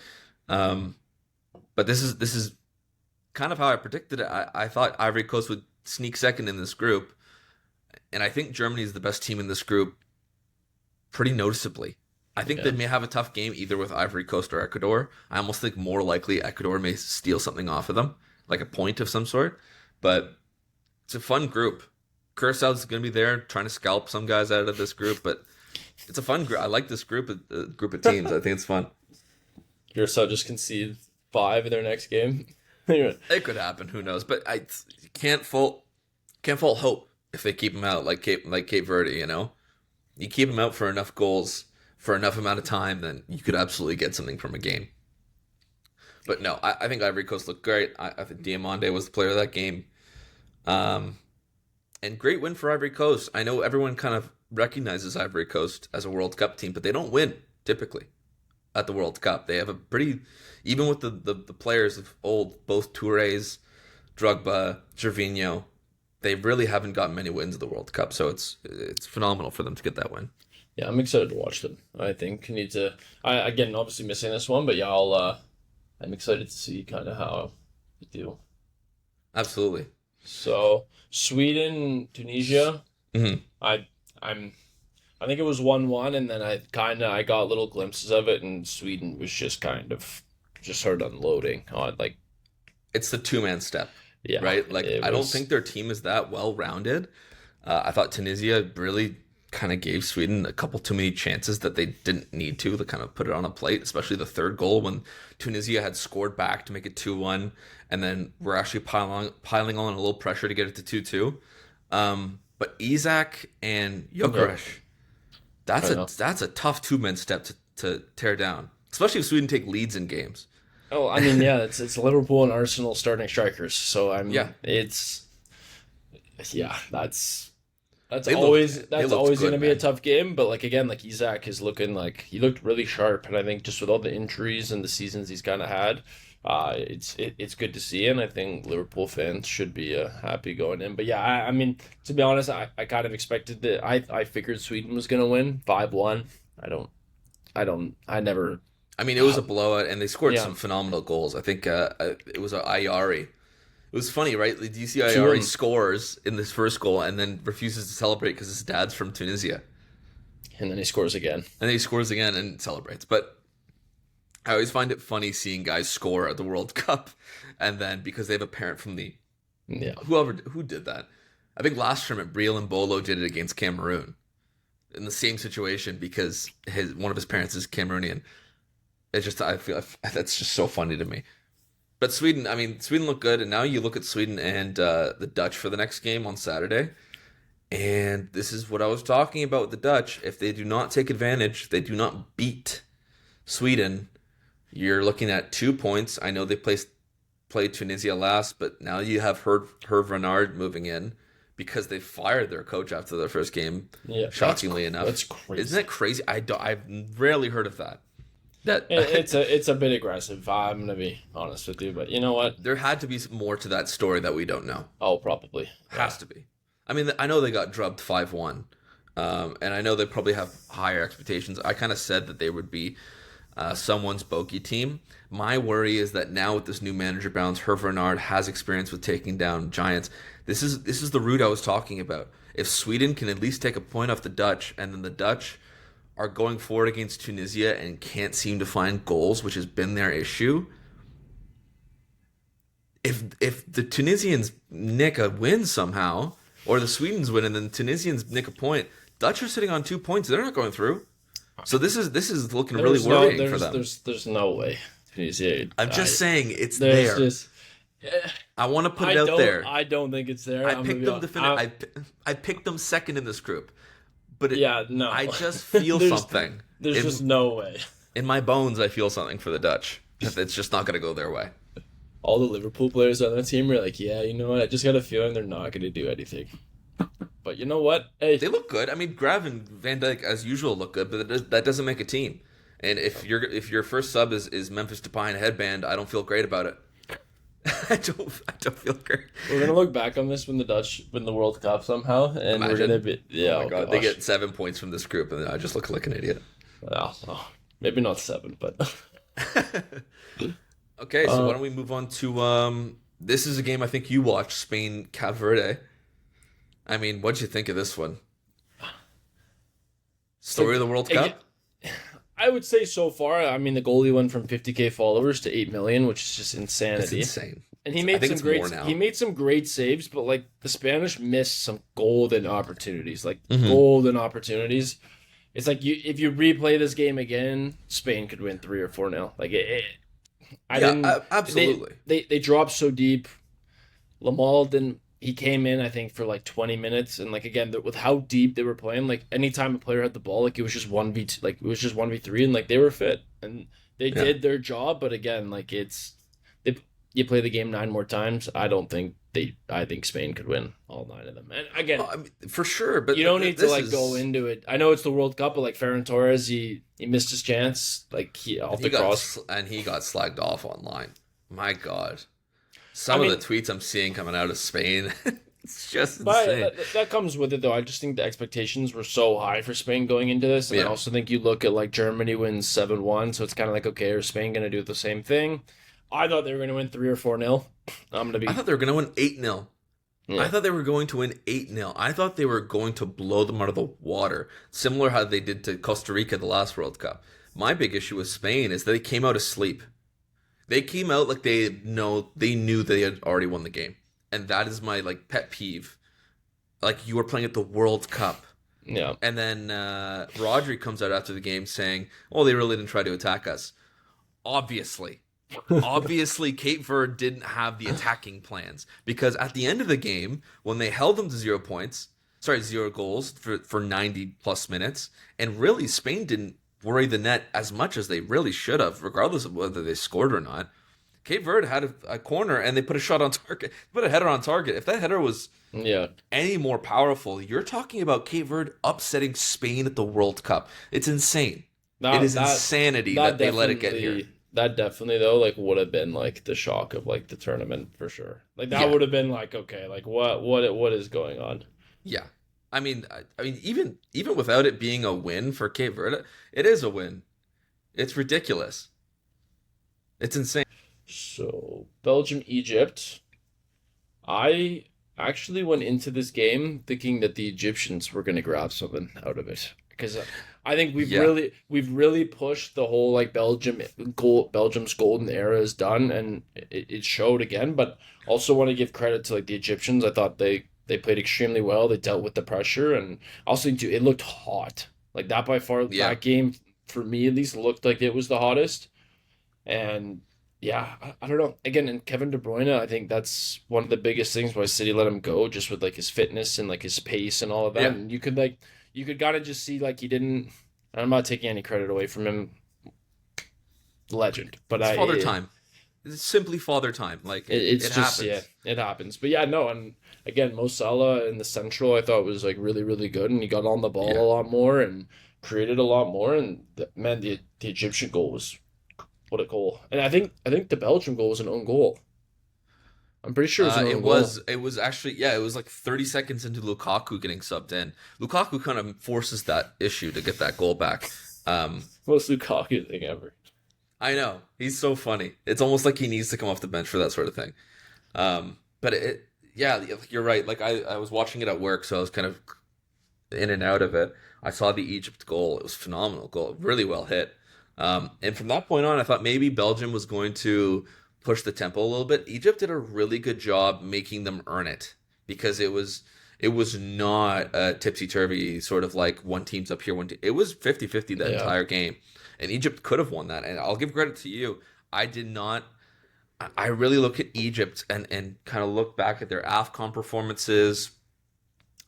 But this is kind of how I predicted it. I thought Ivory Coast would sneak second in this group, and I think Germany is the best team in this group pretty noticeably. I think they Yeah. may have a tough game either with Ivory Coast or Ecuador. I almost think more likely Ecuador may steal something off of them, like a point of some sort. But it's a fun group. Curaçao's going to be there trying to scalp some guys out of this group, but it's a fun group. I like this group of teams. I think it's fun. Curacao just conceded 5 in their next game. Yeah. It could happen. Who knows? But I can't fault hope if they keep them out like Cape Verde. You know, you keep them out for enough goals for enough amount of time, then you could absolutely get something from a game. But no, I think Ivory Coast looked great. I think Diamande was the player of that game. And great win for Ivory Coast. I know everyone kind of recognizes Ivory Coast as a World Cup team, but they don't win typically at the World Cup. They have a pretty, even with the players of old, both Tourés, Drogba, Gervinho, they really haven't gotten many wins at the World Cup. So it's phenomenal for them to get that win. Yeah, I'm excited to watch them. I think need to. I again, obviously missing this one, but yeah, I'm excited to see kind of how they do. Absolutely. So Sweden, Tunisia. Hmm. I I'm I think it was 1-1, and then I got little glimpses of it, and Sweden was just kind of just started unloading on like It's the two-man step, yeah, right? Like, it I don't was think their team is that well-rounded. I thought Tunisia really kind of gave Sweden a couple too many chances that they didn't need to kind of put it on a plate, especially the third goal when Tunisia had scored back to make it 2-1, and then we're actually piling on a little pressure to get it to 2-2. But Isak and Gyökeres, I know. that's a tough two-man step to tear down, especially if Sweden take leads in games. Oh, I mean, yeah, it's Liverpool and Arsenal starting strikers, so Yeah. it's yeah, that's They always they that's looked always going good, to be a man. tough game. But like again, like Isaac is looking like he looked really sharp, and I think just with all the injuries and the seasons he's kind of had, it's good to see, and I think Liverpool fans should be happy going in. But yeah, I mean to be honest, I kind of expected that. I figured Sweden was going to win 5-1. I don't I never. I mean, it was a blowout, and they scored Yeah, some phenomenal goals. I think it was Ayari. It was funny, right? Like, DC two of Ayari them, scores in this first goal and then refuses to celebrate because his dad's from Tunisia. and then he scores again. And then he scores again and celebrates. But I always find it funny seeing guys score at the World Cup and then because they have a parent from the Yeah, who did that. I think last term at Briel and Bolo did it against Cameroon in the same situation because his one of his parents is Cameroonian. It's just I feel that's just so funny to me. But Sweden, I mean, Sweden looked good, and now you look at Sweden and the Dutch for the next game on Saturday. And this is what I was talking about with the Dutch. If they do not take advantage, they do not beat Sweden, you're looking at 2 points. I know they played Tunisia last, but now you have Herve Renard moving in because they fired their coach after their first game, yeah, shockingly that's enough. crazy. Isn't that crazy? I've rarely heard of that. That It's a bit aggressive. I'm gonna be honest with you, but you know what? there had to be more to that story that we don't know. Oh, probably. Yeah. Has to be. I mean, I know they got drubbed 5-1, and I know they probably have higher expectations. I kind of said that they would be someone's bogey team. My worry is that now with this new manager bounce, Hervé Renard has experience with taking down giants. This is the route I was talking about. If Sweden can at least take a point off the Dutch, and then the Dutch are going forward against Tunisia and can't seem to find goals, which has been their issue. If the Tunisians nick a win somehow, or the Swedes win and then the Tunisians nick a point, Dutch are sitting on 2 points. They're not going through. So this is looking really worrying for them. There's no way. Tunisia. I'm just saying it's There's there. just. I want to put it out there. I don't think it's there. I I'm picked gonna them be to hon- finish. I picked them second in this group, but Yeah, no. I just feel There's- something There's just no way. in my bones. I feel something for the Dutch. It's just not going to go their way. All the Liverpool players on that team are like, yeah, you know what? I just got a feeling they're not going to do anything. But you know what? Hey, They look good. I mean, Grav and Van Dijk as usual look good, but that doesn't make a team. And if your first sub is Memphis Depay and headband, I don't feel great about it. I don't feel great. we're gonna look back on this when the Dutch win the World Cup somehow, and we're Imagine. gonna be Oh my god, they gosh. get 7 points from this group, and I just look like an idiot. Oh, maybe not 7, but Okay, so why don't we move on to this is a game I think you watched, Spain Cape Verde. I mean, what'd you think of this one? Story of the World Cup? I would say so far. I mean, the goalie went from 50K followers to 8 million, which is just It's insanity. insane. And he I made think some it's great. more now. He made some great saves, but like the Spanish missed some golden opportunities, like Mhm. golden opportunities. It's like if you replay this game again, Spain could win 3 or 4-0. Like I Yeah, didn't. absolutely. They dropped so deep. Lamal didn't. He came in, I think, for like 20 minutes, and like again, with how deep they were playing, like anytime a player had the ball, like it was just 1v2, like it was just 1v3, and like they were fit and they Yeah. did their job. But again, like you play the game 9 more times. I think Spain could win all 9 of them. And again, I mean, for sure, but you don't need to this like is- go into it. I know it's the World Cup, but like Ferran Torres, he missed his chance, like he off the cross. He got slagged off online. My God, some of the tweets I'm seeing coming out of Spain, it's just But insane. that comes with it, though. I just think the expectations were so high for Spain going into this. And I Yeah. also think you look at, like, Germany wins 7-1, so it's kind of like, okay, is Spain going to do the same thing? I thought they were going to win 3 or 4-0. I'm going to be... I thought they were going to win 8-0. Yeah. I thought they were going to win 8-0. I thought they were going to blow them out of the water, similar how they did to Costa Rica the last World Cup. My big issue with Spain is that they came out asleep. They came out like they knew they had already won the game. And that is my like pet peeve. Like you were playing at the World Cup. Yeah. And then Rodri comes out after the game saying, "Oh, they really didn't try to attack us." Obviously. Obviously, Cape Verde didn't have the attacking plans. Because at the end of the game, when they held them to 0 goals for 90 plus minutes, and really Spain didn't worry the net as much as they really should have, regardless of whether they scored or not. Cape Verde had a corner and they put a shot on target, put a header on target. If that header was Yeah, any more powerful, you're talking about Cape Verde upsetting Spain at the World Cup. It's insane. It that is that insanity that that they let it get here. definitely though like would have been like the shock of like the tournament for sure. Like that Yeah, would have been like okay, like what is going on? yeah. I mean, even without it being a win for Cape Verde, it is a win. It's ridiculous. It's insane. So Belgium, Egypt. I actually went into this game thinking that the Egyptians were going to grab something out of it because I think Yeah, we've really pushed the whole like Belgium's golden era is done and it showed again. But also want to give credit to like the Egyptians. I thought they played extremely well. They dealt with the pressure and also too it looked hot. Like that by far yeah. that game for me at least looked like it was the hottest. And yeah, I don't know. Again, and Kevin De Bruyne, I think that's one of the biggest things why City let him go, just with like his fitness and like his pace and all of that. Yeah, And you could kind of just see like he didn't. I'm not taking any credit away from him, legend, but it's I father time. It's simply father time. Like it's it just yeah, happens. it happens. But yeah, no, and again, Mo Salah in the central, I thought was like really good, and he got on the ball Yeah. a lot more and created a lot more. And man, the Egyptian goal was what a goal. And I think the Belgium goal was an own goal. I'm pretty sure it was an It own goal. was it was actually yeah, it was like 30 seconds into Lukaku getting subbed in. Lukaku kind of forces that issue to get that goal back. Most Lukaku thing ever. I know. He's so funny. It's almost like he needs to come off the bench for that sort of thing. But yeah, you're right. Like I was watching it at work, so I was kind of in and out of it. I saw the Egypt goal. It was a phenomenal goal, really well hit. And from that point on, I thought maybe Belgium was going to push the tempo a little bit. Egypt did a really good job making them earn it because it was not a tipsy turvy sort of like one team's up here, one team. It was 50-50 that Yeah. entire game, and Egypt could have won that. And I'll give credit to you. I did not. I really look at Egypt and kind of look back at their AFCON performances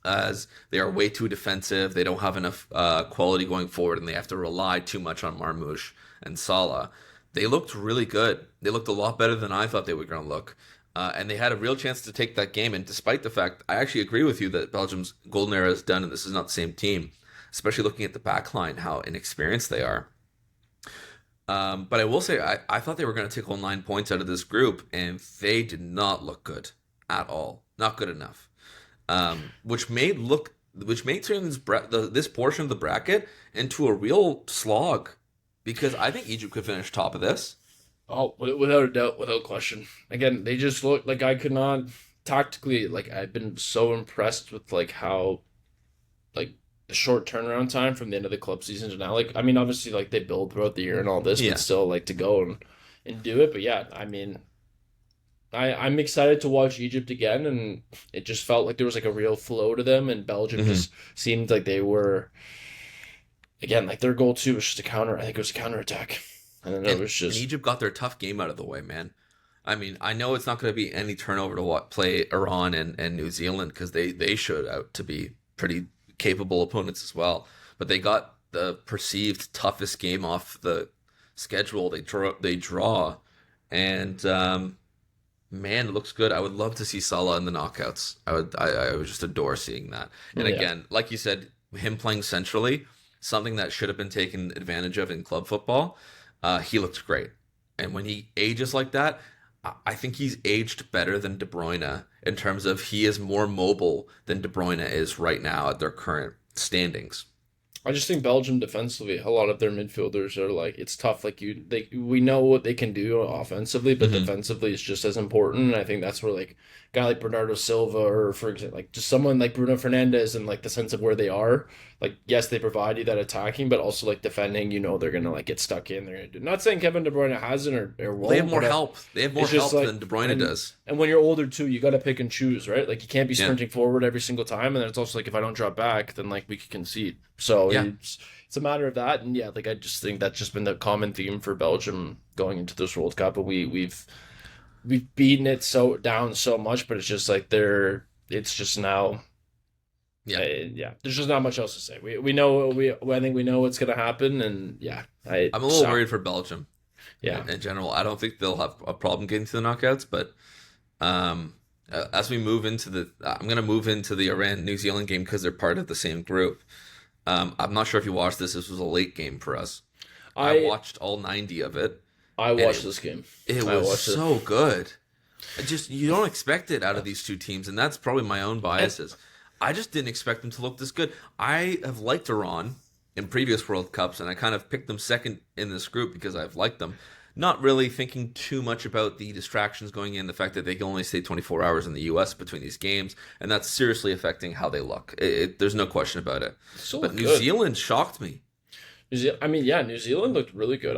as they are way too defensive. They don't have enough quality going forward, and they have to rely too much on Marmoush and Salah. They looked really good. They looked a lot better than I thought they were going to look. And they had a real chance to take that game. And despite the fact, I actually agree with you that Belgium's golden era is done, and this is not the same team, especially looking at the back line, how inexperienced they are. But I will say, I thought they were going to take all 9 points out of this group, and they did not look good at all. Not good enough. Which made turn this portion of the bracket into a real slog, because I think Egypt could finish top of this. Oh, without a doubt, without question. Again, they just look like I could not tactically like I've been so impressed with like how like the short turnaround time from the end of the club season to now. Like I mean, obviously like they build throughout the year and all this, but Yeah. still like to go and do it. But yeah, I mean, I'm excited to watch Egypt again, and it just felt like there was like a real flow to them, and Belgium hmm just seemed like they were again like their goal too was just a counter. I think it was a counter attack, and then it And was and just Egypt got their tough game out of the way, man. I mean, I know it's not going to be any turnover to play Iran and New Zealand, because they showed out to be pretty capable opponents as well. But they got the perceived toughest game off the schedule. They draw, and man, it looks good. I would love to see Salah in the knockouts. I would just adore seeing that. And yeah. again, like you said, him playing centrally, something that should have been taken advantage of in club football. He looked great, and when he ages like that, I think he's aged better than De Bruyne in terms of he is more mobile than De Bruyne is right now at their current standings. I just think Belgium defensively, a lot of their midfielders are like it's tough. Like we know what they can do offensively, but hmm defensively is just as important. And I think that's where like a guy like Bernardo Silva or for example, like just someone like Bruno Fernandez and like the sense of where they are. Like yes, they provide you that attacking, but also like defending. You know they're gonna like get stuck in. They're gonna do. Not saying Kevin De Bruyne hasn't or Well, they have won't, more but help. They have more it's just help like than De Bruyne and does. and when you're older too, you got to pick and choose, right? Like you can't be Yeah, sprinting forward every single time, and then it's also like if I don't drop back, then like we could concede. So yeah. it's a matter of that, and yeah, like I just think that's just been the common theme for Belgium going into this World Cup, and we've beaten it so down so much, but it's just like it's just now. Yeah. Yeah, there's just not much else to say. We know I think we know what's gonna happen, and yeah, I'm a little worried for Belgium. Yeah. in general. I don't think they'll have a problem getting to the knockouts, but as we move into I'm going to move into the Iran New Zealand game because they're part of the same group. I'm not sure if you watched this. This was a late game for us. I I watched all 90 of it, I and watched this game. it I was watched it. so good. You don't expect it out of these two teams, and that's probably my own And biases. I just didn't expect them to look this good. I have liked Iran in previous World Cups, and I kind of picked them second in this group because I've liked them. Not really thinking too much about the distractions going in, the fact that they can only stay 24 hours in the U.S. between these games, and that's seriously affecting how they look. There's no question about it. still But look New good. Zealand shocked me. I mean, yeah, New Zealand looked really good.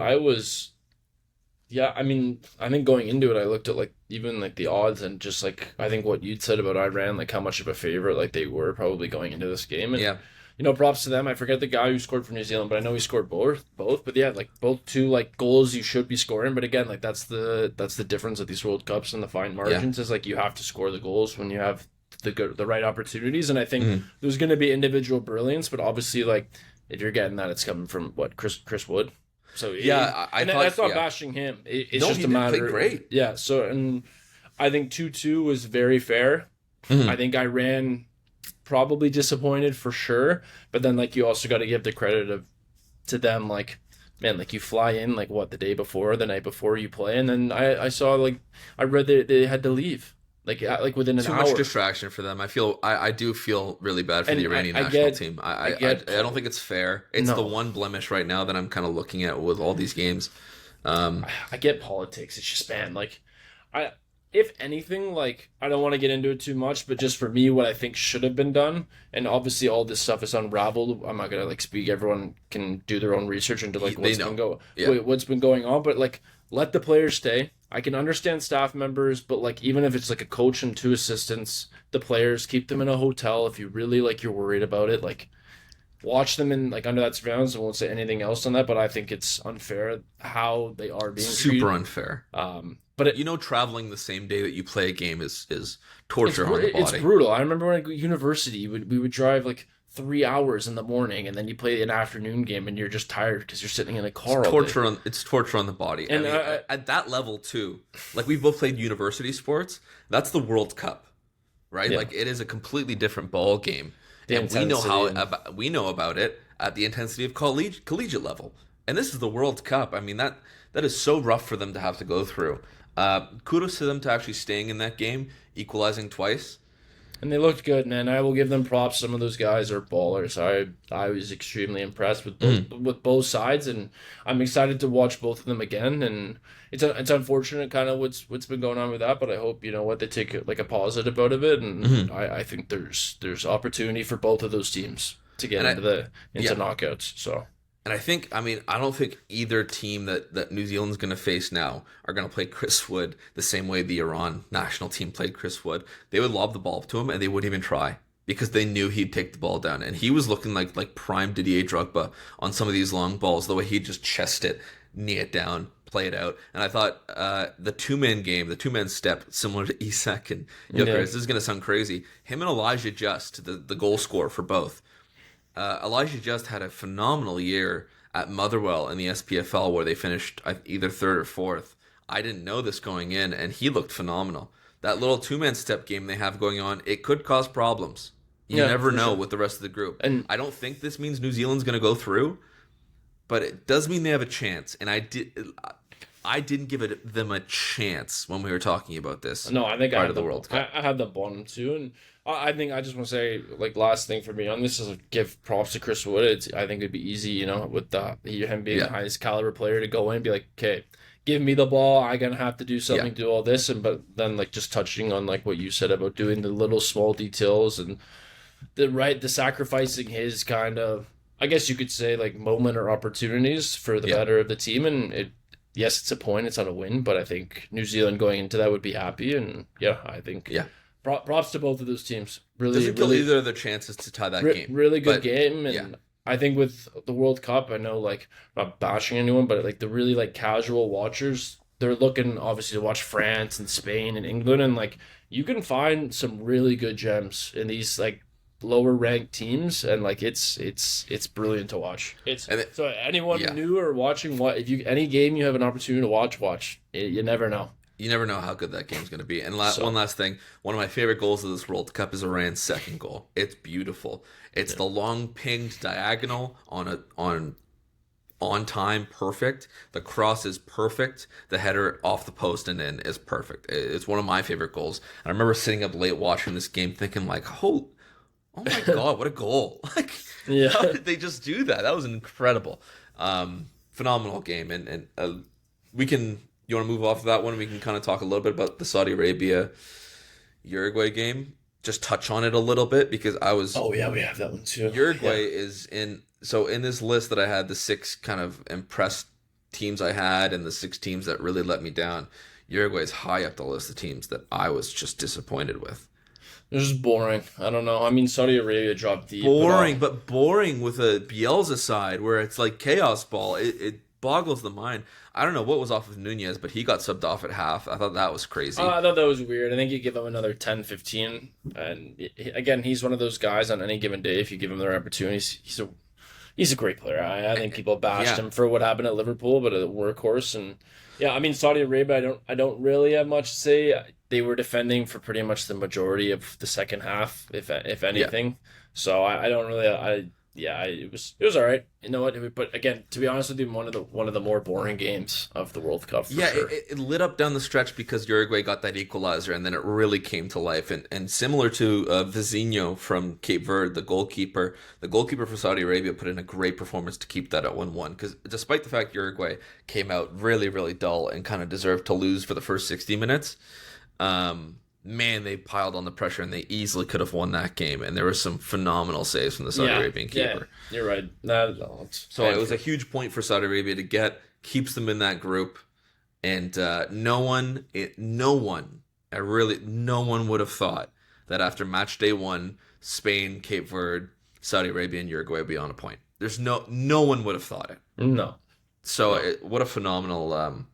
Yeah, I mean, I think going into it, I looked at like even like the odds and just like I think what you'd said about Iran, like how much of a favorite like they were probably going into this game, and Yeah, props to them. I forget the guy who scored for New Zealand, but I know he scored both. But yeah, like both two like goals you should be scoring. But again, like that's the difference of these World Cups and the fine yeah. margins is like you have to score the goals when you have the right opportunities. And I think Mhm. there's going to be individual brilliance, but obviously like if you're getting that, it's coming from what Chris Wood. So Yeah, I and thought, that's not yeah. bashing him. It's No, just he a did play matter. great. Yeah. So and I think 2-2 was very fair. I Mhm. think Iran probably disappointed for sure, but then like you also got to give the credit of to them like man like you fly in like what the day before the night before you play and then I saw like I read that they had to leave like within an Too hour much distraction for them. I do feel really bad for and the Iranian I national get team. I I get don't think it's fair. It's the no one blemish right now that I'm kind of looking at with all these games. Um, I get politics. It's just man, like I if anything, like I don't want to get into it too much, but just for me, what I think should have been done, and obviously all this stuff is unraveled. I'm not gonna like speak. Everyone can do their own research into like they know. Yeah. what's been going on, but like let the players stay. I can understand staff members, but like even if it's like a coach and two assistants, the players keep them in a hotel if you really like you're worried about it. Like watch them in like under that surveillance. I won't say anything else on that, but I think it's unfair how they are being Super treated. unfair. But You know, traveling the same day that you play a game is torture on the it's body. brutal. I remember when I go to university, we would drive like 3 hours in the morning, and then you play an afternoon game, and you're just tired because you're sitting in a car all day. It's torture on the body. I And mean, at that level too. Like we've both played university sports. That's the World Cup, right? Yeah, Like it is a completely different ball game, the and we know intensity and we know about it at the intensity of collegiate level. And this is the World Cup. I mean that is so rough for them to have to go through. Kudos to them to actually staying in that game, equalizing twice. they looked good, man. I will give them props. Some of those guys are ballers. I was extremely impressed with both sides, and I'm excited to watch both of them again. And it's unfortunate kind of what's been going on with that, but I hope what they take like a positive out of it, and I think there's opportunity for both of those teams to get And into yeah, knockouts. So and I don't think either team that New Zealand's going to face now are going to play Chris Wood the same way the Iran national team played Chris Wood. They would lob the ball to him and they wouldn't even try because they knew he'd take the ball down. And he was looking like prime Didier Drogba on some of these long balls, the way he'd just chest it, knee it down, play it out. And I thought the two-man game, the two-man step, similar to Isak and Gyökeres, yeah, this is going to sound crazy. Him and Elijah Just, the goal scorer for both. Elijah Just had a phenomenal year at Motherwell in the SPFL where they finished either third or fourth. I didn't know this going in, and he looked phenomenal. That little two-man step game they have going on, it could cause problems. You yeah, never for know sure. with the rest of the group. And I don't think this means New Zealand's going to go through, but it does mean they have a chance. And I didn't give them a chance when we were talking about this no, I think I part had of the World Cup. I had the bottom two, and I think I just want to say like last thing for me on this is like, give props to Chris Wood. I think it'd be easy, with him being the Yeah, highest caliber player to go in and be like, okay, give me the ball. I'm gonna have to do yeah, something, do all this, and but then like just touching on like what you said about doing the little small details and the sacrificing his kind of I guess you could say like moment or opportunities for the yeah, better of the team, and yes, it's a point, it's not a win, but I think New Zealand going into that would be happy, and yeah, I think yeah. props to both of those teams. Really, Doesn't kill really, either of their chances to tie that game. really good But game, yeah, and I think with the World Cup, I know like I'm not bashing anyone, but like the really like casual watchers, they're looking obviously to watch France and Spain and England, and like you can find some really good gems in these like lower ranked teams, and like it's brilliant to watch. It's And it, so anyone yeah, new or watching, what if you any game you have an opportunity to watch you never know. you never know how good that game's going to be. And one So last thing, one of my favorite goals of this World Cup is Iran's second goal. It's beautiful. It's yeah. the long pinged diagonal on time, perfect. The cross is perfect. The header off the post and in is perfect. It's one of my favorite goals. And I remember sitting up late watching this game, thinking like, oh my god, what a goal! Like, Yeah. how did they just do that? That was incredible. Phenomenal game. And we can. You want to move off of that one? We can kind of talk a little bit about the Saudi Arabia Uruguay game. Just touch on it a little bit because I was Oh yeah, we have that one too. Uruguay Yeah. is in. So in this list that I had, the six kind of impressed teams I had and the six teams that really let me down, Uruguay is high up the list of teams that I was just disappointed with. It was just boring. I don't know. I mean, Saudi Arabia dropped deep. Boring, but boring with a Bielsa side where it's like chaos ball. It boggles the mind. I don't know what was off of Nunez, but he got subbed off at half. I thought that was crazy. I thought that was weird. I think you give him another 10, 15. And again, he's one of those guys on any given day, if you give him their opportunities, he's a great player. I think people bashed Yeah. him for what happened at Liverpool, but a workhorse. And yeah, I mean, Saudi Arabia, I don't really have much to say. They were defending for pretty much the majority of the second half, if Yeah. anything. So I don't really it was all right. You know what? But again, to be honest with you, one of the more boring games of the World Cup for Yeah, sure. it lit up down the stretch because Uruguay got that equalizer, and then it really came to life. And similar to Vizinho from Cape Verde, the goalkeeper for Saudi Arabia put in a great performance to keep that at 1-1. Because despite the fact Uruguay came out really, really dull and kind of deserved to lose for the first 60 minutes, man, they piled on the pressure and they easily could have won that game. And there were some phenomenal saves from the Saudi Arabian keeper. Yeah, you're right. No, So it was a huge point for Saudi Arabia to get, keeps them in that group, and no one would have thought that after match day one, Spain, Cape Verde, Saudi Arabia, and Uruguay would be on a point. There's no one would have thought it. no. So what a phenomenal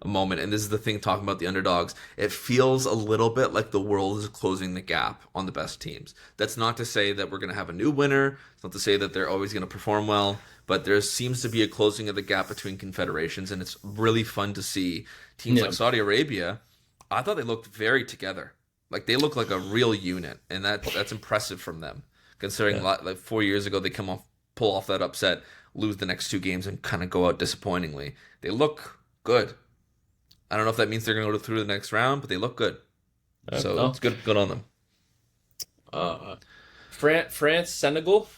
moment. And this is the thing, talking about the underdogs, it feels a little bit like the world is closing the gap on the best teams. That's not to say that we're going to have a new winner. It's not to say that they're always going to perform well, but there seems to be a closing of the gap between confederations, and it's really fun to see teams Yeah. like Saudi Arabia. I thought they looked very together. Like they look like a real unit, and that's impressive from them, considering Yeah. like 4 years ago they pull off that upset, lose the next two games, and kind of go out disappointingly. They look good. I don't know if that means they're going to go through the next round, but they look good. So No. it's good on them. France, Senegal.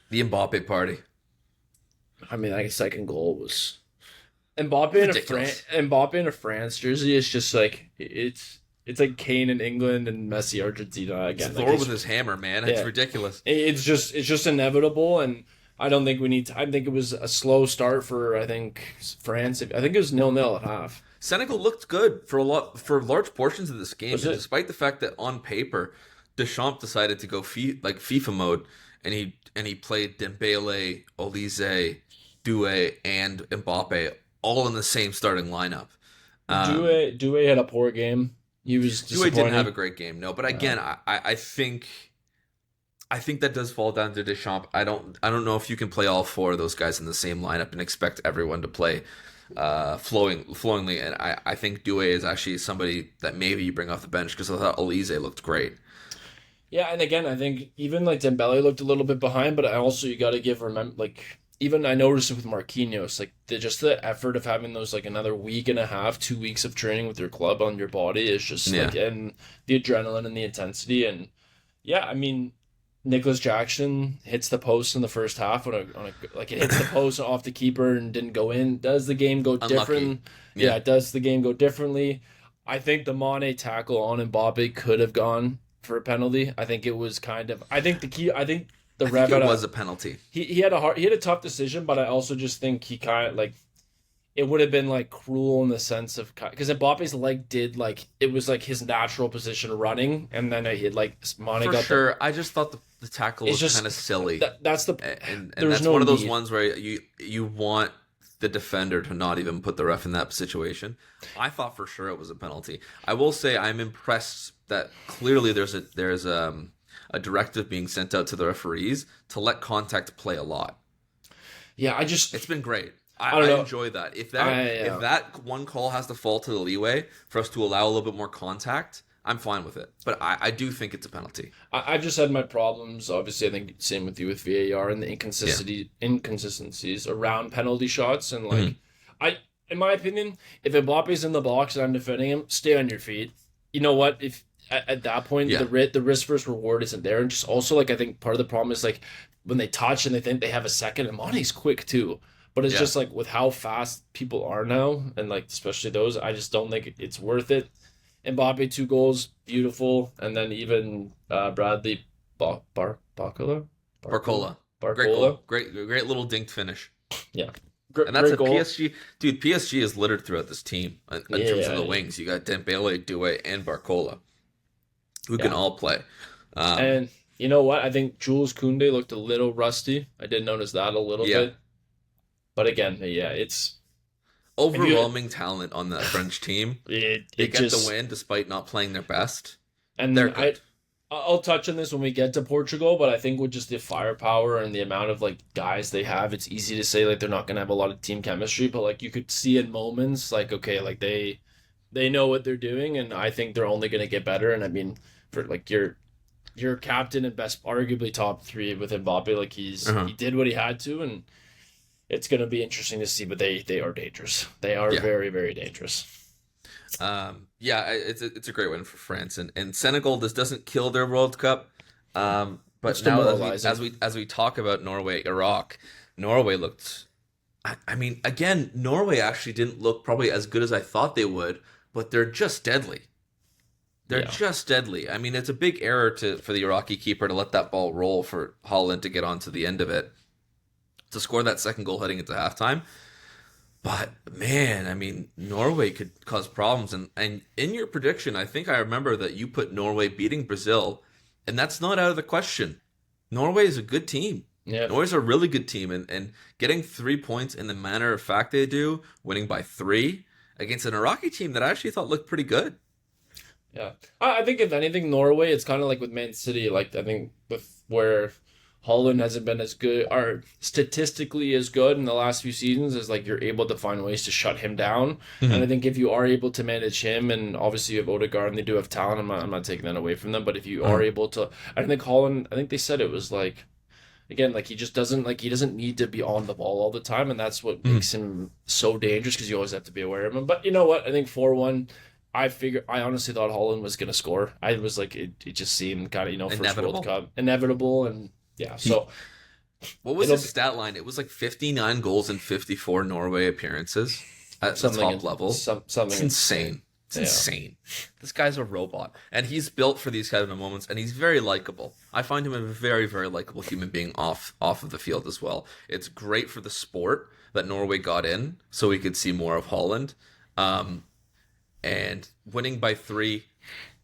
The Mbappe party. I mean, like second goal was Mbappe in Ridiculous. Mbappe in a France jersey is just like it's like Kane in England and Messi Argentina again. Like, Thor it's, with his hammer, man. It's Yeah. ridiculous. it's just inevitable, and I don't think we need to. I think it was a slow start for France. I think it was 0-0 at half. Senegal looked good for large portions of this game, Was and it? despite the fact that on paper Deschamps decided to go FIFA mode, and he played Dembele, Olise, Doué, and Mbappe all in the same starting lineup. Doué had a poor game. He was Doué disappointing. didn't have a great game, no. But again, I think that does fall down to Deschamps. I don't know if you can play all four of those guys in the same lineup and expect everyone to play flowingly. And I think Doué is actually somebody that maybe you bring off the bench because I thought Olise looked great. Yeah, and again, I think even like Dembele looked a little bit behind, but you got to even I noticed it with Marquinhos, like the effort of having those like another week and a half, 2 weeks of training with your club on your body is just Yeah. like, and the adrenaline and the intensity, and yeah, I mean, Nicholas Jackson hits the post in the first half like it hits the post off the keeper and didn't go in. Does the game go Unlucky. different? Yeah. Does the game go differently? I think the Mane tackle on Mbappe could have gone for a penalty. I think it was kind of. I think the I ref think had it was a penalty. he had a tough decision, but I also just think he kind of like it would have been like cruel in the sense of because Mbappe's leg did like it was like his natural position running, and then he had like Mane For got sure. I just thought the tackle It's was just- kind of silly. that's the and there was that's no one of those need. ones where you want the defender to not even put the ref in that situation. I thought for sure it was a penalty. I will say I'm impressed that clearly there's a directive being sent out to the referees to let contact play a lot. Yeah, It's been great. I don't I know. enjoy that. If I that one call has to fall to the leeway for us to allow a little bit more contact, I'm fine with it. But I do think it's a penalty. I've just had my problems. Obviously, I think same with you with VAR and the Yeah. inconsistencies around penalty shots. And Mhm. like, in my opinion, if Mbappe's in the box and I'm defending him, stay on your feet. You know what? If at that point Yeah. the risk versus reward isn't there, and just also like I think part of the problem is like when they touch and they think they have a second, and Monty's quick too. But it's Yeah. just like with how fast people are now, and like especially those, I just don't think it's worth it. Mbappe 2 goals, beautiful, and then even Bradley Barcola, Barcola, Barcola. Great Barcola, goal. Great little dinked finish. yeah, And that's great a goal. PSG. Dude, PSG is littered throughout this team in terms of Yeah, the wings. You got Dembele, Doué, and Barcola, who can yeah, all play. Um, and you know what? I think Jules Koundé looked a little rusty. I did notice that a little yeah. bit, but again, yeah, it's if you Overwhelming talent on that French team. They it get the just win despite not playing their best. They're and good. I'll touch on this when we get to Portugal, but I think with just the firepower and the amount of like guys they have, it's easy to say like they're not gonna have a lot of team chemistry, but like you could see in moments like okay, like they know what they're doing, and I think they're only gonna get better. And I mean, for like your captain and best, arguably top three with Mbappe, like Uh-huh. he did what he had to, and it's gonna be interesting to see. But they are dangerous. They are Yeah. very very dangerous. Yeah, it's a great win for France and Senegal. This doesn't kill their World Cup. It's But now demoralizing. as we talk about Norway, Iraq, Norway looked. I mean, again, Norway actually didn't look probably as good as I thought they would, but they're just deadly. They're Yeah. just deadly. I mean, it's a big error for the Iraqi keeper to let that ball roll for Holland to get onto the end of it to score that second goal heading into halftime. But man, I mean, Norway could cause problems. And in your prediction, I think I remember that you put Norway beating Brazil, and that's not out of the question. Norway is a good team. Yeah. Norway's a really good team, and getting 3 points in the manner of fact they do, winning by three against an Iraqi team that I actually thought looked pretty good. Yeah, I think if anything, Norway, it's kind of like with Man City. Like I think with where Holland hasn't been as good or statistically as good in the last few seasons, is like you're able to find ways to shut him down. And I Hmm. think if you are able to manage him, and obviously you have Odegaard and they do have talent, I'm not taking that away from them. But if you are able to, I think Holland, I think they said it was like again, like he doesn't need to be on the ball all the time, and that's what Hmm. makes him so dangerous because you always have to be aware of him. But you know what? I think 4-1. I honestly thought Holland was gonna score. I was like it just seemed kind of first World Inevitable. Cup inevitable, and yeah. He So What was it'll his be stat line? It was like 59 goals in 54 Norway appearances at the something top level. It's something insane. insane. It's Yeah, insane. This guy's a robot, and he's built for these kind of moments, and he's very likable. I find him a very, very likable human being off of the field as well. It's great for the sport that Norway got in, so we could see more of Holland. Um, and winning by three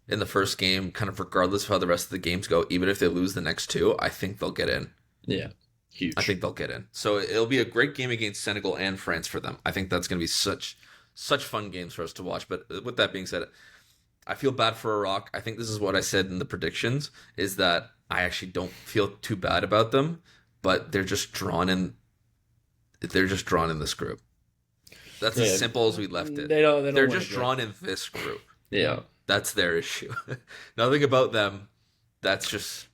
in the first game, kind of regardless of how the rest of the games go, even if they lose the next two, I think they'll get in. yeah, I huge. think they'll get in. So it'll be a great game against Senegal and France for them. I think that's going to be such fun games for us to watch. But with that being said, I feel bad for Iraq. I think this is what I said in the predictions is that I actually don't feel too bad about them, but they're just drawn in this group. That's as Yeah, simple as we left it. they They're don't win just again. drawn in this group. Yeah, That's their issue. Nothing about them. That's just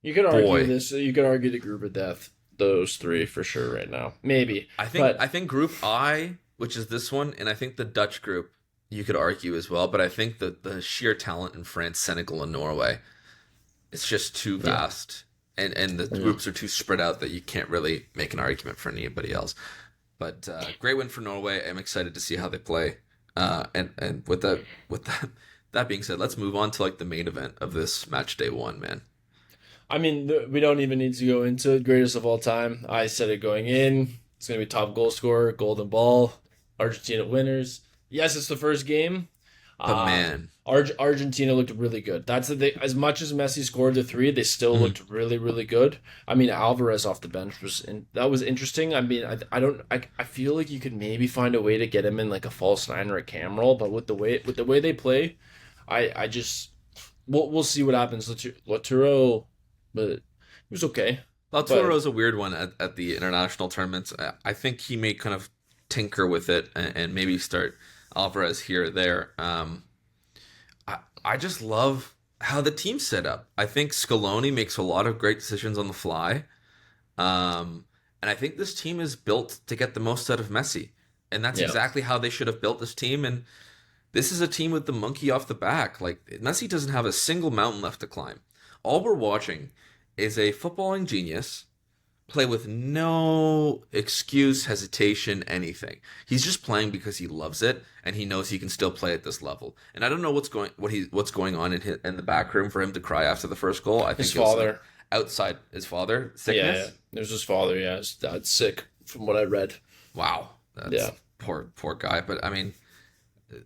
you could argue boy. this. You could argue the group of death. Those three for sure right now, maybe. I But think Group I, which is this one, and I think the Dutch group, you could argue as well. But I think the sheer talent in France, Senegal, and Norway, it's just too yeah, vast, and the yeah. groups are too spread out that you can't really make an argument for anybody else. But great win for Norway. I'm excited to see how they play. And that being said, let's move on to like the main event of this match day one, man. I mean, we don't even need to go into it. Greatest of all time. I said it going in. It's going to be top goal scorer, golden ball, Argentina winners. Yes, it's the first game. But Uh, man, Argentina looked really good. That's the thing. As much as Messi scored the three, they still mhm. looked really, really good. I mean, Alvarez off the bench that was interesting. I mean, I feel like you could maybe find a way to get him in like a false nine or a cam roll, but with the way they play, I just we'll see what happens. Laturo, but he was okay. Lautaro But is a weird one at the international tournaments. I think he may kind of tinker with it and maybe start Alvarez here or there. I just love how the team's set up. I think Scaloni makes a lot of great decisions on the fly. And I think this team is built to get the most out of Messi. And that's yeah, exactly how they should have built this team. And this is a team with the monkey off the back. Like, Messi doesn't have a single mountain left to climb. All we're watching is a footballing genius play with no excuse, hesitation, anything. He's just playing because he loves it and he knows he can still play at this level. And I don't know what's going on in the back room for him to cry after the first goal. I think his it was like father. outside his father Yeah, yeah. sickness. There's his father. Yeah, his dad's sick, from what I read. Wow, that's Yeah, poor guy. But I mean,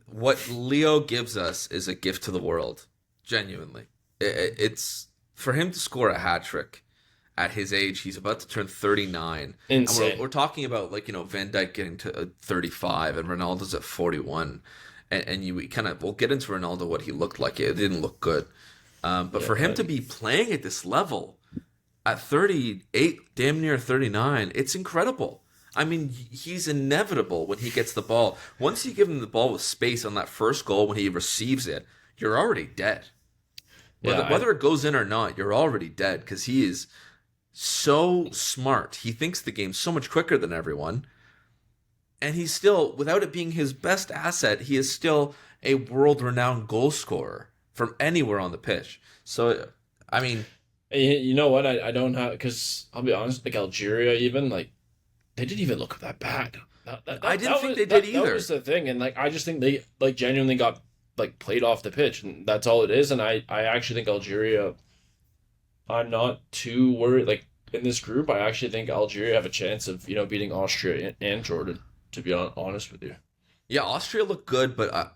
what Leo gives us is a gift to the world. Genuinely, it's for him to score a hat trick at his age. He's about to turn 39, and insane. we're talking about, like, Van Dijk getting to 35 and Ronaldo's at 41, and you kind of, we'll get into Ronaldo, what he looked like. It didn't look good, but Yeah, for him to be playing at this level at 38, damn near 39, it's incredible. I mean, he's inevitable when he gets the ball. Once you give him the ball with space on that first goal, when he receives it, you're already dead. yeah. Whether it goes in or not, you're already dead because he is so smart. He thinks the game so much quicker than everyone. And he's still, without it being his best asset, he is still a world renowned goal scorer from anywhere on the pitch. So, I mean, You know what? I don't have, because I'll be honest, like Algeria, even like they didn't even look that bad. I didn't think was, they did that either. was the thing, and like I just think they like genuinely got like played off the pitch, and that's all it is. And I actually think Algeria. I'm not too worried. Like in this group, I actually think Algeria have a chance of beating Austria and Jordan. To be honest with you. Yeah, Austria looked good, but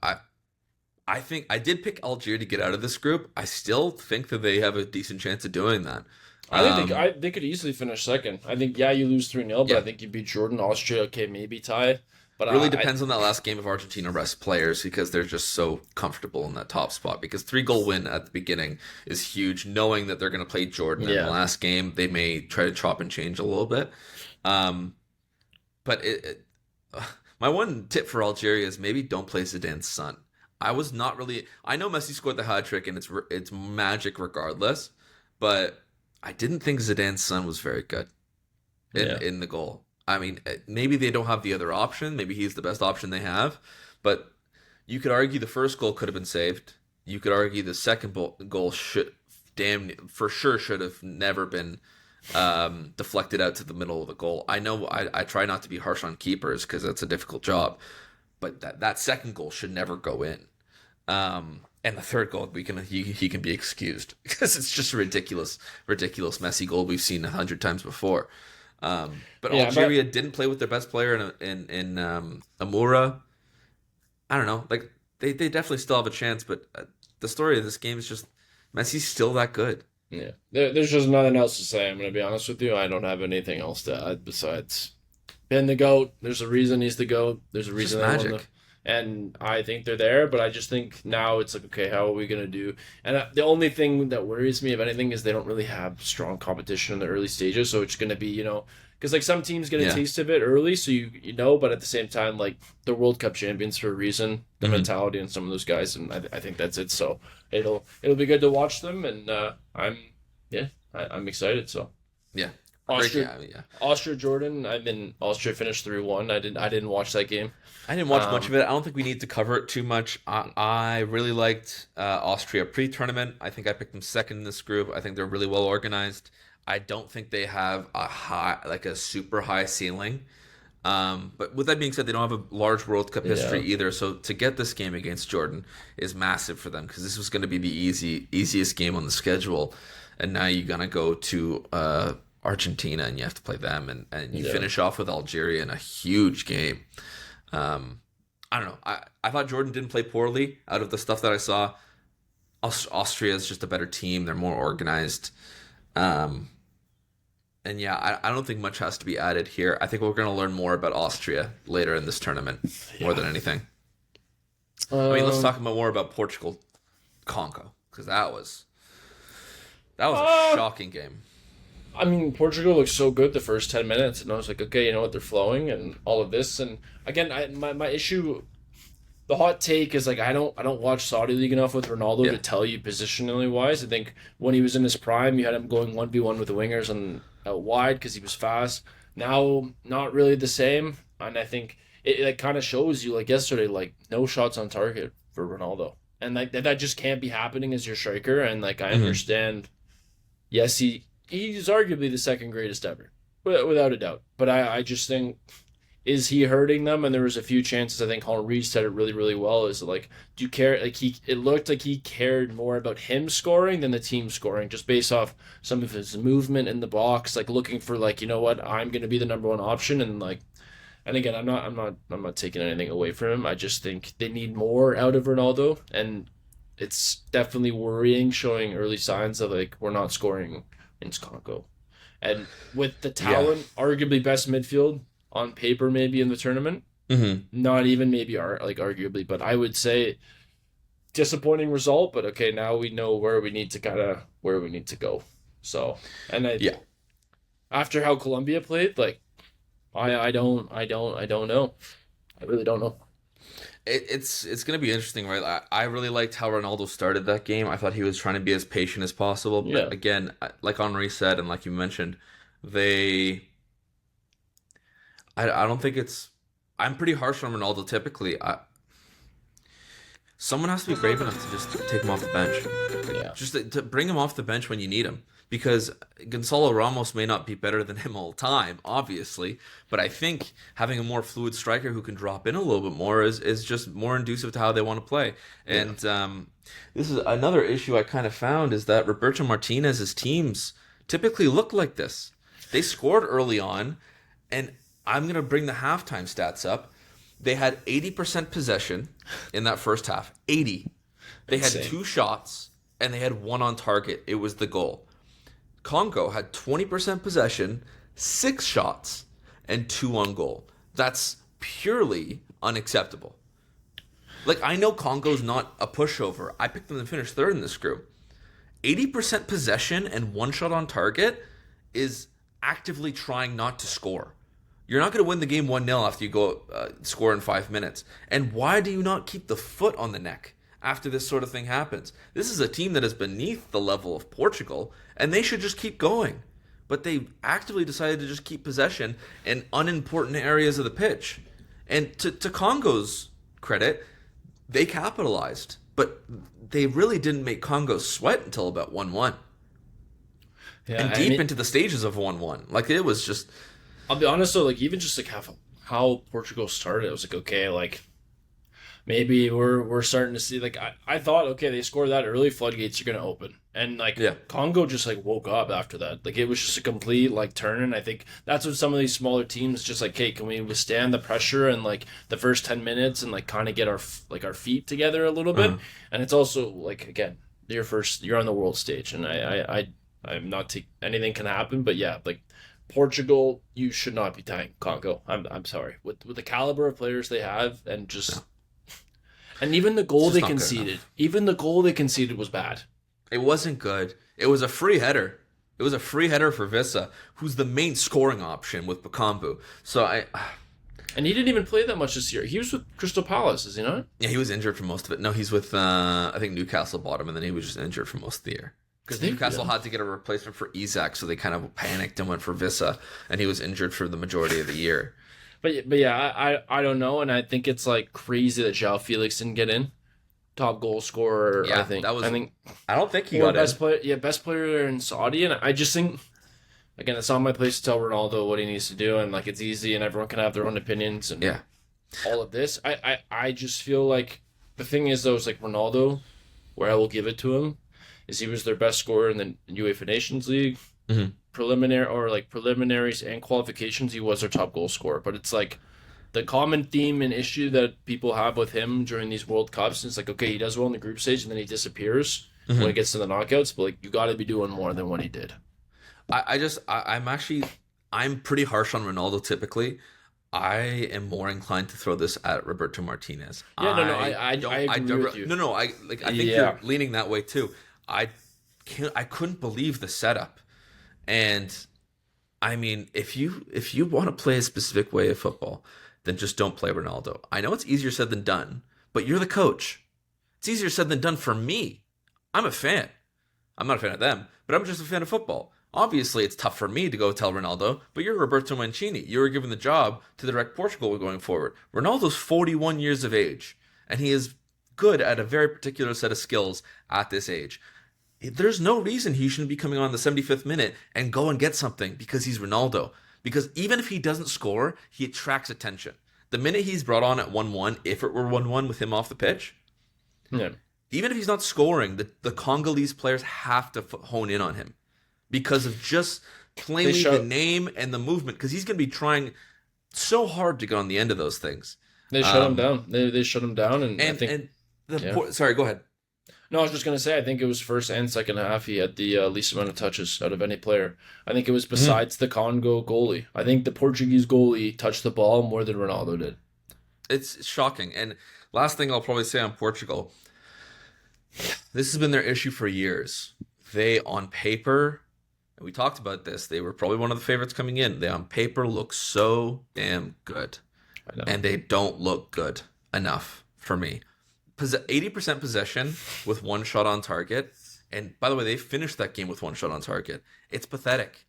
I think I did pick Algeria to get out of this group. I still think that they have a decent chance of doing that. I think Um, they could easily finish second. I think yeah, you lose 3-0, but yeah, I think you beat Jordan, Austria, okay, maybe tie. But really depends on that last game if Argentina rests players because they're just so comfortable in that top spot. Because 3-goal win at the beginning is huge, knowing that they're going to play Jordan in the yeah, last game. They may try to chop and change a little bit. Um, but my one tip for Algeria is maybe don't play Zidane's son. I was not really. I know Messi scored the hat trick and it's magic regardless, but I didn't think Zidane's son was very good yeah, in the goal. I mean, maybe they don't have the other option. Maybe he's the best option they have, but you could argue the first goal could have been saved. You could argue the second goal should for sure should have never been deflected out to the middle of the goal. I know I try not to be harsh on keepers because that's a difficult job, but that second goal should never go in. And the third goal, he can be excused because it's just a ridiculous messy goal we've seen 100 times before. But yeah. Algeria didn't play with their best player in Amoura. I don't know, like they definitely still have a chance, but the story of this game is just Messi's still that good. Yeah, there's just nothing else to say. I'm gonna be honest with you. I don't have anything else to add besides Ben the goat. There's a reason he's the goat. There's a It's just reason they won magic. and I think they're there. But I just think now it's like, okay, how are we gonna do? And the only thing that worries me, if anything, is they don't really have strong competition in the early stages. So it's gonna be because like some teams get a Yeah. taste of it early, so but at the same time, like the World Cup champions for a reason, the Mhm. mentality and some of those guys, and I think that's it. So it'll be good to watch them, and I'm excited. So Yeah. Great Austria, game. Yeah. Austria, Jordan. Austria finished 3-1. I didn't watch that game. I didn't watch much Um, of it. I don't think we need to cover it too much. I really liked Austria pre-tournament. I think I picked them second in this group. I think they're really well organized. I don't think they have a super high ceiling. But with that being said, they don't have a large World Cup history yeah, either. So to get this game against Jordan is massive for them because this was going to be the easiest game on the schedule, and now you're gonna go to Argentina and you have to play them, and you yeah, finish off with Algeria in a huge game. Um, I don't know. I thought Jordan didn't play poorly out of the stuff that I saw. Austria is just a better team. They're more organized. Um, and yeah, I don't think much has to be added here. I think we're going to learn more about Austria later in this tournament more yeah. than anything. I mean, let's Um, talk more about Portugal, Congo. because that was a Uh, shocking game. I mean, Portugal looked so good the first 10 minutes, and I was like, okay, you know what, they're flowing, and all of this, and again, my issue, the hot take is like I don't watch Saudi League enough with Ronaldo Yeah. to tell you positionally wise. I think when he was in his prime, you had him going 1v1 with the wingers and out wide because he was fast. Now, not really the same, and I think it kind of shows you like yesterday, like no shots on target for Ronaldo, and like that just can't be happening as your striker. And like I Hmm. understand, yes, he's arguably the second greatest ever, without a doubt. But I just think, is he hurting them? And there was a few chances. I think Henri said it really, really well. Is like, do you care? Like it looked like he cared more about him scoring than the team scoring, just based off some of his movement in the box, like looking for like, you know what, I'm going to be the number one option, and like, and again, I'm not taking anything away from him. I just think they need more out of Ronaldo, and it's definitely worrying, showing early signs of like we're not scoring in Congo. And with the Yeah. talent, arguably best midfield on paper, maybe in the tournament. Hmm. Not even maybe like arguably, but I would say disappointing result. But okay, now we know where we need to go. So, and Yeah. after how Colombia played, like I don't know. I really don't know. It's gonna be interesting, right? I really liked how Ronaldo started that game. I thought he was trying to be as patient as possible. Yeah, But again, like Henri said, and like you mentioned, they I don't think it's. I'm pretty harsh on Ronaldo typically. Someone has to be brave enough to just take him off the bench. yeah, Just to bring him off the bench when you need him. Because Gonzalo Ramos may not be better than him all the time, obviously, but I think having a more fluid striker who can drop in a little bit more is just more inducive to how they want to play. yeah, And this is another issue I kind of found is that Roberto Martinez's teams typically look like this. They scored early on, and I'm going to bring the halftime stats up. They had 80% possession in that first half. 80. They had insane. two shots and they had one on target. It was the goal. Congo had 20% possession, six shots, and two on goal. That's purely unacceptable. Like, I know Congo's not a pushover. I picked them to finish third in this group. 80% possession and one shot on target is actively trying not to score. You're not going to win the game 1-0 after you go score in 5 minutes. And why do you not keep the foot on the neck after this sort of thing happens? This is a team that is beneath the level of Portugal, and they should just keep going. But they actively decided to just keep possession in unimportant areas of the pitch. And to Congo's credit, they capitalized. But they really didn't make Congo sweat until about 1-1. Yeah, And I deep mean, into the stages of 1-1. Like, it was just. I'll be honest though, like even just like how Portugal started, I was like, okay, like maybe we're starting to see like I thought, okay, they scored that early, floodgates are gonna open. And like Yeah. Congo just like woke up after that. Like it was just a complete like turn, and I think that's what some of these smaller teams just like, hey, can we withstand the pressure and like the first 10 minutes and like kind of get our feet together a little bit. Uh-huh. And it's also like again, you're on the world stage, and I'm not anything can happen, but yeah, like Portugal, you should not be tying Congo. I'm sorry. With the caliber of players they have, and just and even the It's goal just they not good conceded, enough. was bad. It wasn't good. It was a free header. It was a free header for Vissa, who's the main scoring option with Bakambu. So And he didn't even play that much this year. He was with Crystal Palace, is he not? yeah, he was injured for most of it. No, he's with I think Newcastle bought him, and then he was just injured for most of the year. Because Newcastle had to get a replacement for Isak, so they kind of panicked and went for Vissa, and he was injured for the majority of the year. But yeah, I don't know, and I think it's like crazy that João Felix didn't get in. Top goal scorer, Yeah, I think. that was. I think I don't think he or got best in. player, yeah, best player in Saudi, and I just think again, it's not my place to tell Ronaldo what he needs to do, and like it's easy, and everyone can have their own opinions and Yeah, all of this. I just feel like the thing is though, is like Ronaldo, where I will give it to him, is he was their best scorer in the UEFA Nations League. hmm Preliminaries and qualifications, he was their top goal scorer. But it's like the common theme and issue that people have with him during these World Cups is like, okay, he does well in the group stage and then he disappears when it gets to the knockouts. But like, you got to be doing more than what he did. I'm pretty harsh on Ronaldo typically. I am more inclined to throw this at Roberto Martinez. Yeah, no, no, I I agree don't, with you. no, no, I like. I think you're Yeah, leaning that way too. I I couldn't believe the setup, and I mean, if you want to play a specific way of football, then just don't play Ronaldo. I know it's easier said than done, but you're the coach. It's easier said than done for me. I'm a fan. I'm not a fan of them, but I'm just a fan of football. Obviously, it's tough for me to go tell Ronaldo, but you're Roberto Mancini. You were given the job to direct Portugal going forward. Ronaldo's 41 years of age, and he is good at a very particular set of skills at this age. There's no reason he shouldn't be coming on the 75th minute and go and get something because he's Ronaldo. Because even if he doesn't score, he attracts attention. The minute he's brought on at 1-1, if it were 1-1 with him off the pitch, yeah. even if he's not scoring, the Congolese players have to hone in on him because of just plainly the name and the movement. Because he's going to be trying so hard to get on the end of those things. They shut him down. They shut him down, and I think. And the Yeah. sorry, go ahead. No, I was just gonna say. I think it was first and second half. He had the least amount of touches out of any player. I think it was besides the Congo goalie. I think the Portuguese goalie touched the ball more than Ronaldo did. It's shocking. And last thing I'll probably say on Portugal, this has been their issue for years. They, on paper, and we talked about this, they were probably one of the favorites coming in. They, on paper, look so damn good. I know. And they don't look good enough for me. 80% possession with one shot on target. And by the way, they finished that game with one shot on target. It's pathetic.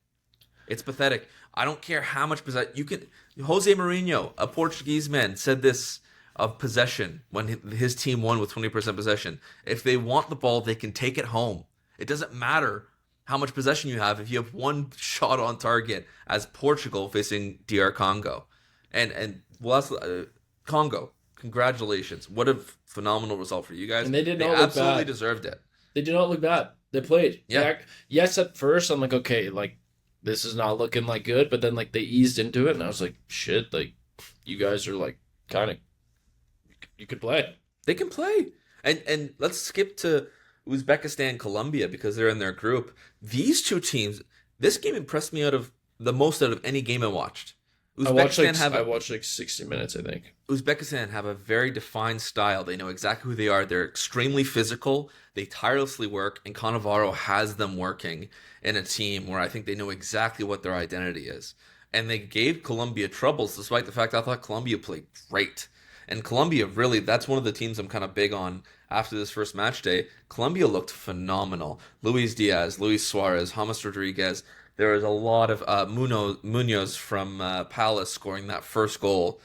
It's pathetic. I don't care how much possession you can. Jose Mourinho, a Portuguese man, said this of possession when his team won with 20% possession. If they want the ball, they can take it home. It doesn't matter how much possession you have if you have one shot on target as Portugal facing DR Congo. And well, that's Congo. Congratulations. What a phenomenal result for you guys. And they did They not look absolutely bad. deserved it. They did not look bad. They played. Yeah. Yes, at first I'm like, okay, like this is not looking like good, but then like they eased into it, and I was like, shit, like you guys are like kind of you could play. They can play. And let's skip to Uzbekistan, Colombia because they're in their group. These two teams, this game impressed me out of any game I watched. I watched like 60 minutes, I think. Uzbekistan have a very defined style. They know exactly who they are. They're extremely physical. They tirelessly work, and Cannavaro has them working in a team where I think they know exactly what their identity is. And they gave Colombia troubles, despite the fact I thought Colombia played great. And Colombia really, that's one of the teams I'm kind of big on after this first match day. Colombia looked phenomenal. Luis Diaz, Luis Suarez, James Rodriguez. There was a lot of Munoz from Palace scoring that first goal.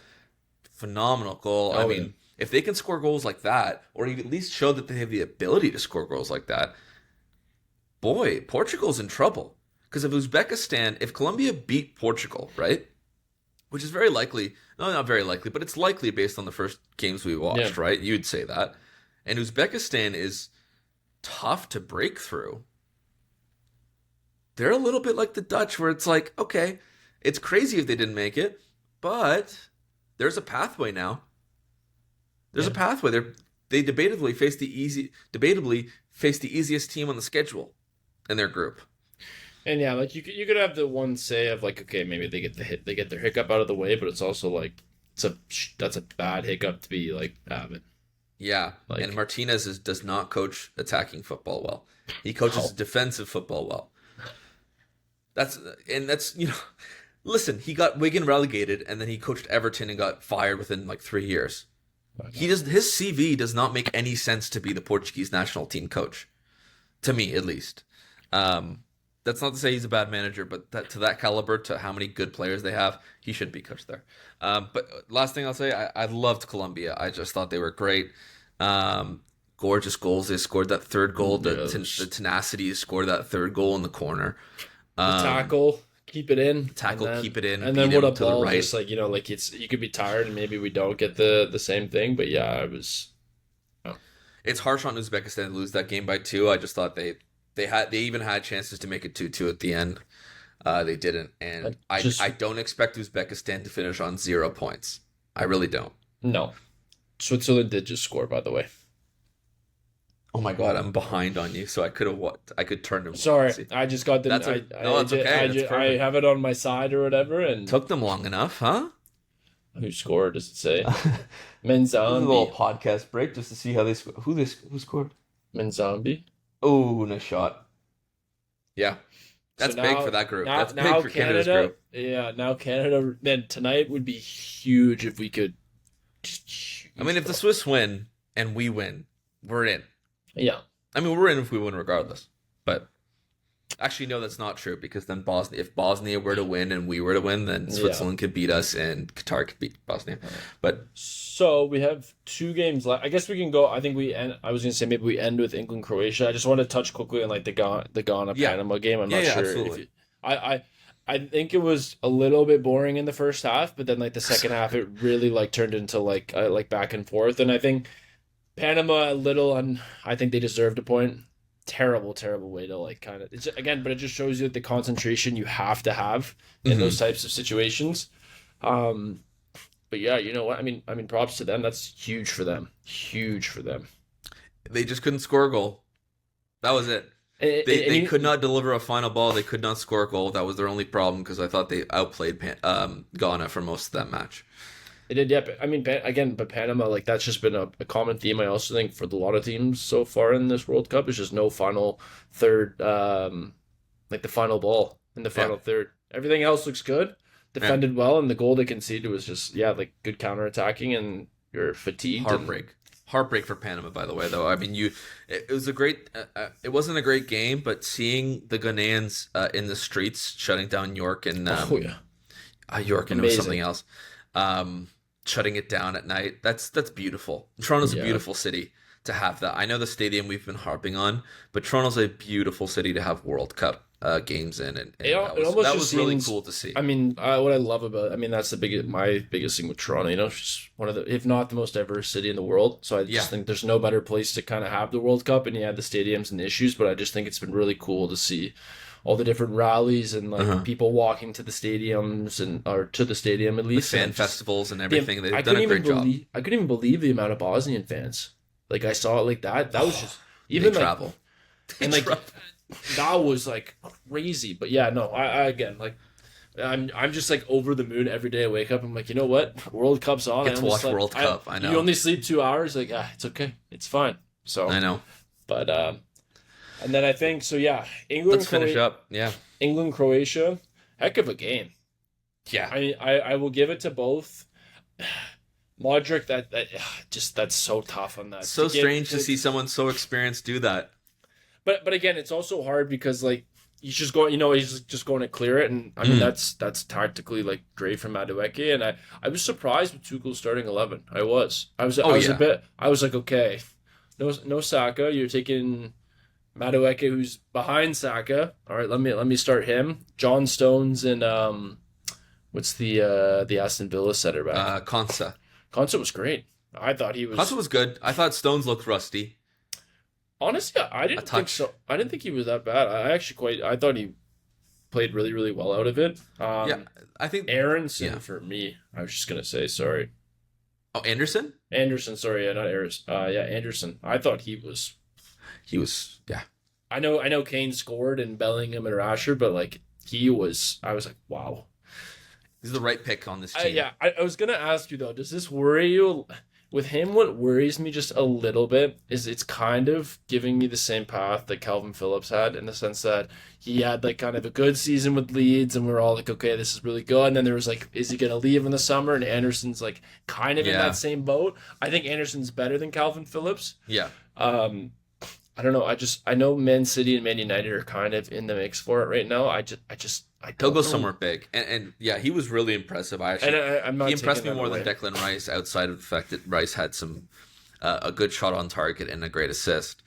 Phenomenal goal. Oh, I mean, if they can score goals like that, or at least show that they have the ability to score goals like that, boy, Portugal's in trouble. Because if Colombia beat Portugal, right? Which is very likely, no, not very likely, but it's likely based on the first games we watched, right? You'd say that. And Uzbekistan is tough to break through. They're a little bit like the Dutch, where it's like, okay, it's crazy if they didn't make it, but there's a pathway now. There's a pathway. They debatably face the easiest team on the schedule in their group. And yeah, like you could have the one say of like, okay, maybe they get their hiccup out of the way, but it's also like that's a bad hiccup to be like having. Yeah, Like, and Martinez does not coach attacking football well. He coaches defensive football well. That's listen, he got Wigan relegated and then he coached Everton and got fired within like 3 years. His CV does not make any sense to be the Portuguese national team coach, to me at least. That's not to say he's a bad manager, but to that caliber, to how many good players they have, he shouldn't be coached there. But last thing I'll say, I loved Colombia. I just thought they were great. Gorgeous goals. They scored that third goal. The tenacity scored that third goal in the corner. tackle, keep it in. Keep it in. And then what a ball, right. just like, like you could be tired and maybe we don't get the same thing, but yeah, it was. Oh. It's harsh on Uzbekistan to lose that game by 2. I just thought they even had chances to make it 2-2 at the end. They didn't, and I don't expect Uzbekistan to finish on 0 points. I really don't. No, Switzerland did just score, by the way. Oh my God, I'm behind on you, so I could turn to. Sorry, I just got the. That's okay. I have it on my side or whatever, and took them long enough, huh? Who scored? Does it say? A little Menzambi. podcast break just to see how who scored. Menzambi. Oh, nice shot. Yeah, So that's big for now, that group. now, That's big now for Canada's Canada. group. Yeah, now Canada. Man, tonight would be huge if we could. Just I mean, huge, if the bro. Swiss win and we win, we're in. Yeah. I mean, we're in if we win regardless. But actually, no, that's not true because then Bosnia, if Bosnia were to win and we were to win, then Yeah. Switzerland could beat us and Qatar could beat Bosnia. But So we have 2 games left. I guess we can go. I think we end. I was gonna say maybe we end with England Croatia. I just want to touch quickly on like the Ghana yeah, Panama game. I'm yeah, not yeah, sure if absolutely. you, I think it was a little bit boring in the first half, but then like the second half it really like turned into like back and forth. And I think Panama a little, and I think they deserved a point. Terrible, terrible way to like kind of it's again, but it just shows you the concentration you have to have in those Hmm. types of situations. Um, but yeah, you know what? I mean, props to them. That's huge for them. Huge for them. They just couldn't score a goal. That was it. They could not deliver a final ball. They could not score a goal. That was their only problem because I thought they outplayed Ghana for most of that match. it did, yeah. But, I mean, again, but Panama, like that's just been a common theme. I also think for a lot of teams so far in this World Cup, is just no final third, like the final ball in the Yeah, final third. Everything else looks good, yeah. defended well, and the goal they conceded was just yeah, like good counterattacking, and you're fatigued and Heartbreak for Panama, by the way. Though I mean, it was a great. It wasn't a great game, but seeing the Ghanaians in the streets shutting down York and oh yeah, York and it was something amazing. else, shutting it down at night. That's beautiful. Toronto's a Yeah. beautiful city to have that. I know the stadium we've been harping on, but Toronto's a beautiful city to have World Cup games in, It, and it almost that just was really seems. cool to see. I mean, what I love about, I mean, that's my biggest thing with Toronto. You know, it's just one of the, if not the most diverse city in the world. So I Yeah. just think there's no better place to kind of have the World Cup. And yeah, the stadiums and the issues, but I just think it's been really cool to see all the different rallies and like Uh-huh. people walking to the stadiums and or to the stadium at The least. And fan it just festivals and the, everything. They've done a great job. I couldn't even believe the amount of Bosnian fans. Like I saw it like that. That was just They even like travel. They and like travel. that was like crazy. But yeah, no, I again like I'm just like over the moon every day. I wake up, I'm like, you know what? World Cup's on. I Get to only watch slept. World Cup. I You know. only sleep 2 hours. Like, it's okay. It's fine. So, I know. but and then I think so. Yeah, Let's finish up. Yeah. England, Croatia, heck of a game. Yeah. I will give it to both. Modric, that just that's so tough on that. So strange to see someone so experienced do that. But again, it's also hard because like he's just going, he's just going to clear it, and I mean Mm. that's tactically like great from Madueke, and I was surprised with Tuchel's starting 11. I was Oh I was a yeah. bit I was like okay, no Saka, you're taking Madueke who's behind Saka. All right, let me start him. John Stones and what's the Aston Villa center back? Konsa. Konsa was great. I thought he Konsa was. was good. I thought Stones looked rusty. Honestly, I A didn't think touch. so. I didn't think he was that bad. I actually quite. I thought he played really, really well out of it. Yeah. I think. Aronson Yeah. for me. I was just gonna say sorry. Oh, Anderson. Anderson, sorry, yeah, not Aronson. Yeah, Anderson. I thought he was. He was. Yeah. I know. Kane scored and Bellingham and Rashford, but like he was. I was like, wow. He's the right pick on this team. Yeah, I was gonna ask you though. Does this worry you? With him, what worries me just a little bit is it's kind of giving me the same path that Calvin Phillips had in the sense that he had like kind of a good season with Leeds and we're all like, okay, this is really good. And then there was like, is he going to leave in the summer? And Anderson's like kind of in Yeah. that same boat. I think Anderson's better than Calvin Phillips. Yeah. Um, I don't know. I know Man City and Man United are kind of in the mix for it right now. I He'll don't go know. somewhere big, and yeah, he was really impressive. I And actually I'm not he impressed taking me that more than away. Declan Rice. Outside of the fact that Rice had some a good shot on target and a great assist.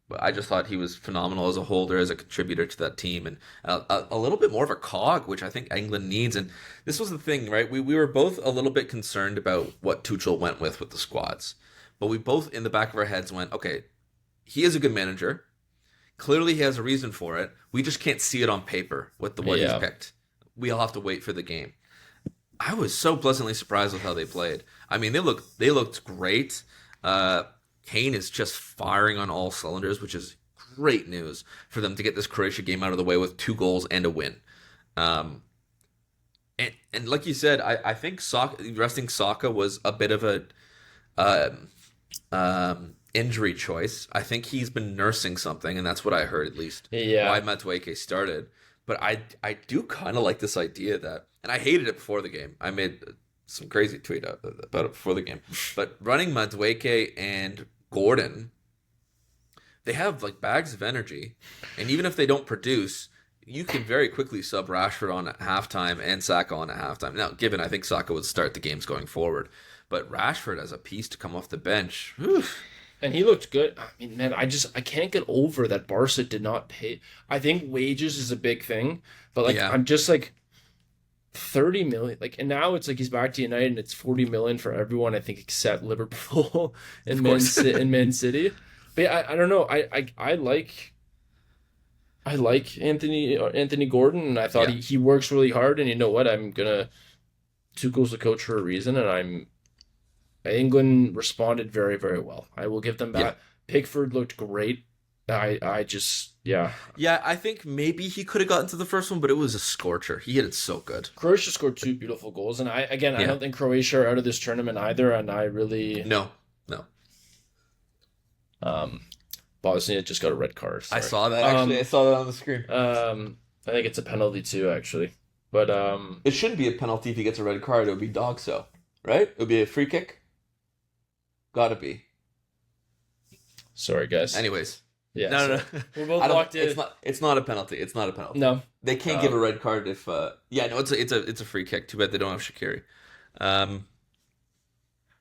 But I just thought he was phenomenal as a holder, as a contributor to that team, and a little bit more of a cog, which I think England needs. And this was the thing, right? We were both a little bit concerned about what Tuchel went with the squads, but we both in the back of our heads went, okay, he is a good manager. Clearly, he has a reason for it. We just can't see it on paper with what he's Yeah. picked. We'll have to wait for the game. I was so pleasantly surprised with how they played. I mean, they looked great. Kane is just firing on all cylinders, which is great news for them to get this Croatia game out of the way with 2 goals and a win. Um, And like you said, I think resting Sokka was a bit of a um, injury choice. I think he's been nursing something, and that's what I heard at least. Why Yeah. Madueke started, but I do kind of like this idea that, and I hated it before the game. I made some crazy tweet about it before the game, but running Madueke and Gordon, they have like bags of energy, and even if they don't produce, you can very quickly sub Rashford on at halftime and Saka on at halftime. Now, given I think Saka would start the games going forward, but Rashford as a piece to come off the bench, whew, And he looked good. I mean, man, I can't get over that Barca did not pay. I think wages is a big thing, but like yeah, I'm just like 30 million. Like, and now it's like he's back to United and it's 40 million for everyone, I think, except Liverpool of and course. Man City. But yeah, I don't know. I like Anthony Gordon, and I thought Yeah, he works really hard. And you know what? Tuchel's the coach for a reason, and England responded very, very well. I will give them yeah. that. Pickford looked great. I just, yeah. Yeah, I think maybe he could have gotten to the first one, but it was a scorcher. He hit it so good. Croatia scored two beautiful goals, and I Yeah. don't think Croatia are out of this tournament either. And I really, No, no. um, Bosnia just got a red card. I Sorry. saw that actually. I saw that on the screen. I think it's a penalty too, actually. But It shouldn't be a penalty if he gets a red card. It would be dog so, right? It would be a free kick. Gotta be. sorry, guys. Anyways, Yeah, no, no, so no. we're both I don't. locked in. It's not. It's not a penalty. It's not a penalty. No, They can't give a red card if. Yeah, no. It's a free kick. Too bad they don't have Shaqiri. Um.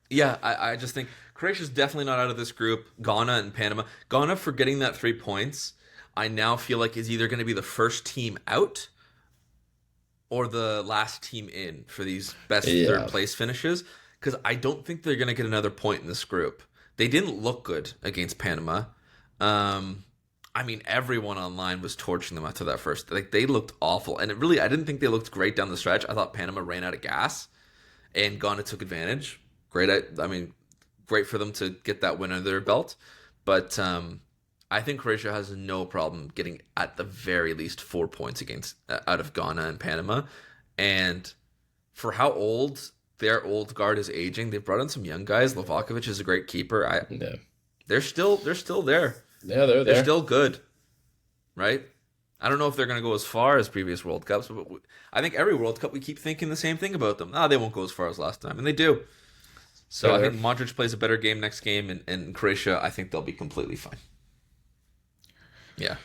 Yeah, I just think Croatia's definitely not out of this group. Ghana and Panama. Ghana for getting that 3 points. I now feel like is either going to be the first team out or the last team in for these best third yeah, place finishes because I don't think they're going to get another point in this group. They didn't look good against Panama. Um, I mean, everyone online was torching them after that first. Like they looked awful, and I didn't think they looked great down the stretch. I thought Panama ran out of gas, and Ghana took advantage. Great, I mean, great for them to get that win under their belt. But I think Croatia has no problem getting at the very least 4 points against out of Ghana and Panama. And for how old their old guard is aging, they've brought in some young guys. Livakovic is a great keeper. yeah, They're still there. yeah. They're They're there. still good, right? I don't know if they're going to go as far as previous World Cups, but I think every World Cup we keep thinking the same thing about them. They won't go as far as last time, and they do. So I Fair. think Modric plays a better game next game, and Croatia, I think they'll be completely fine. Yeah.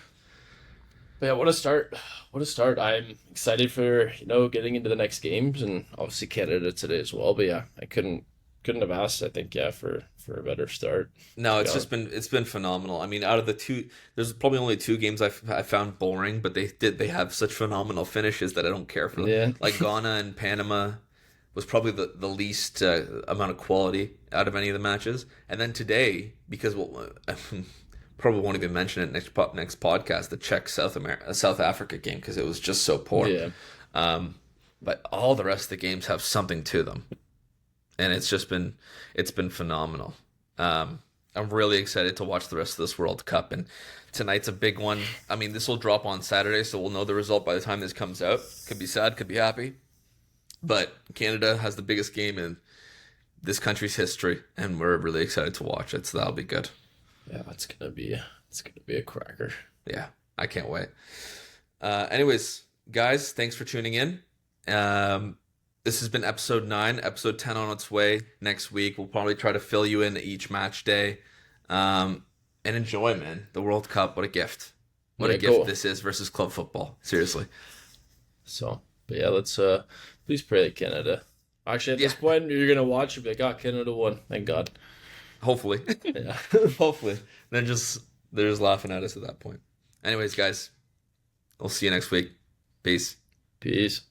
But yeah, what a start! What a start! I'm excited for getting into the next games, and obviously Canada today as well. But yeah, I couldn't have asked. I think for a better start. No, You know, it's been phenomenal. I mean, out of the two, there's probably only two games I found boring, but they have such phenomenal finishes that I don't care for them. yeah, Like Ghana and Panama was probably the least amount of quality out of any of the matches, and then today because probably won't even mention it next podcast, the Czech South Africa game because it was just so poor. yeah. But all the rest of the games have something to them, and it's been phenomenal. I'm really excited to watch the rest of this World Cup, and tonight's a big one. I mean, this will drop on Saturday, so we'll know the result by the time this comes out. Could be sad, could be happy, but Canada has the biggest game in this country's history, and we're really excited to watch it. So that'll be good. Yeah, it's gonna be a cracker. Yeah, I can't wait. Anyways, guys, thanks for tuning in. This has been episode 9, episode 10 on its way next week. We'll probably try to fill you in each match day. And enjoy, man. The World Cup, what a gift. What a Yeah, gift cool. this is versus club football. Seriously. So, but yeah, let's please pray that Canada. Actually, at Yeah, this point, you're gonna watch and be like, "Oh, Canada won! Thank God." hopefully. Yeah. Hopefully. They're just laughing at us at that point. Anyways, guys, we'll see you next week. Peace. Peace.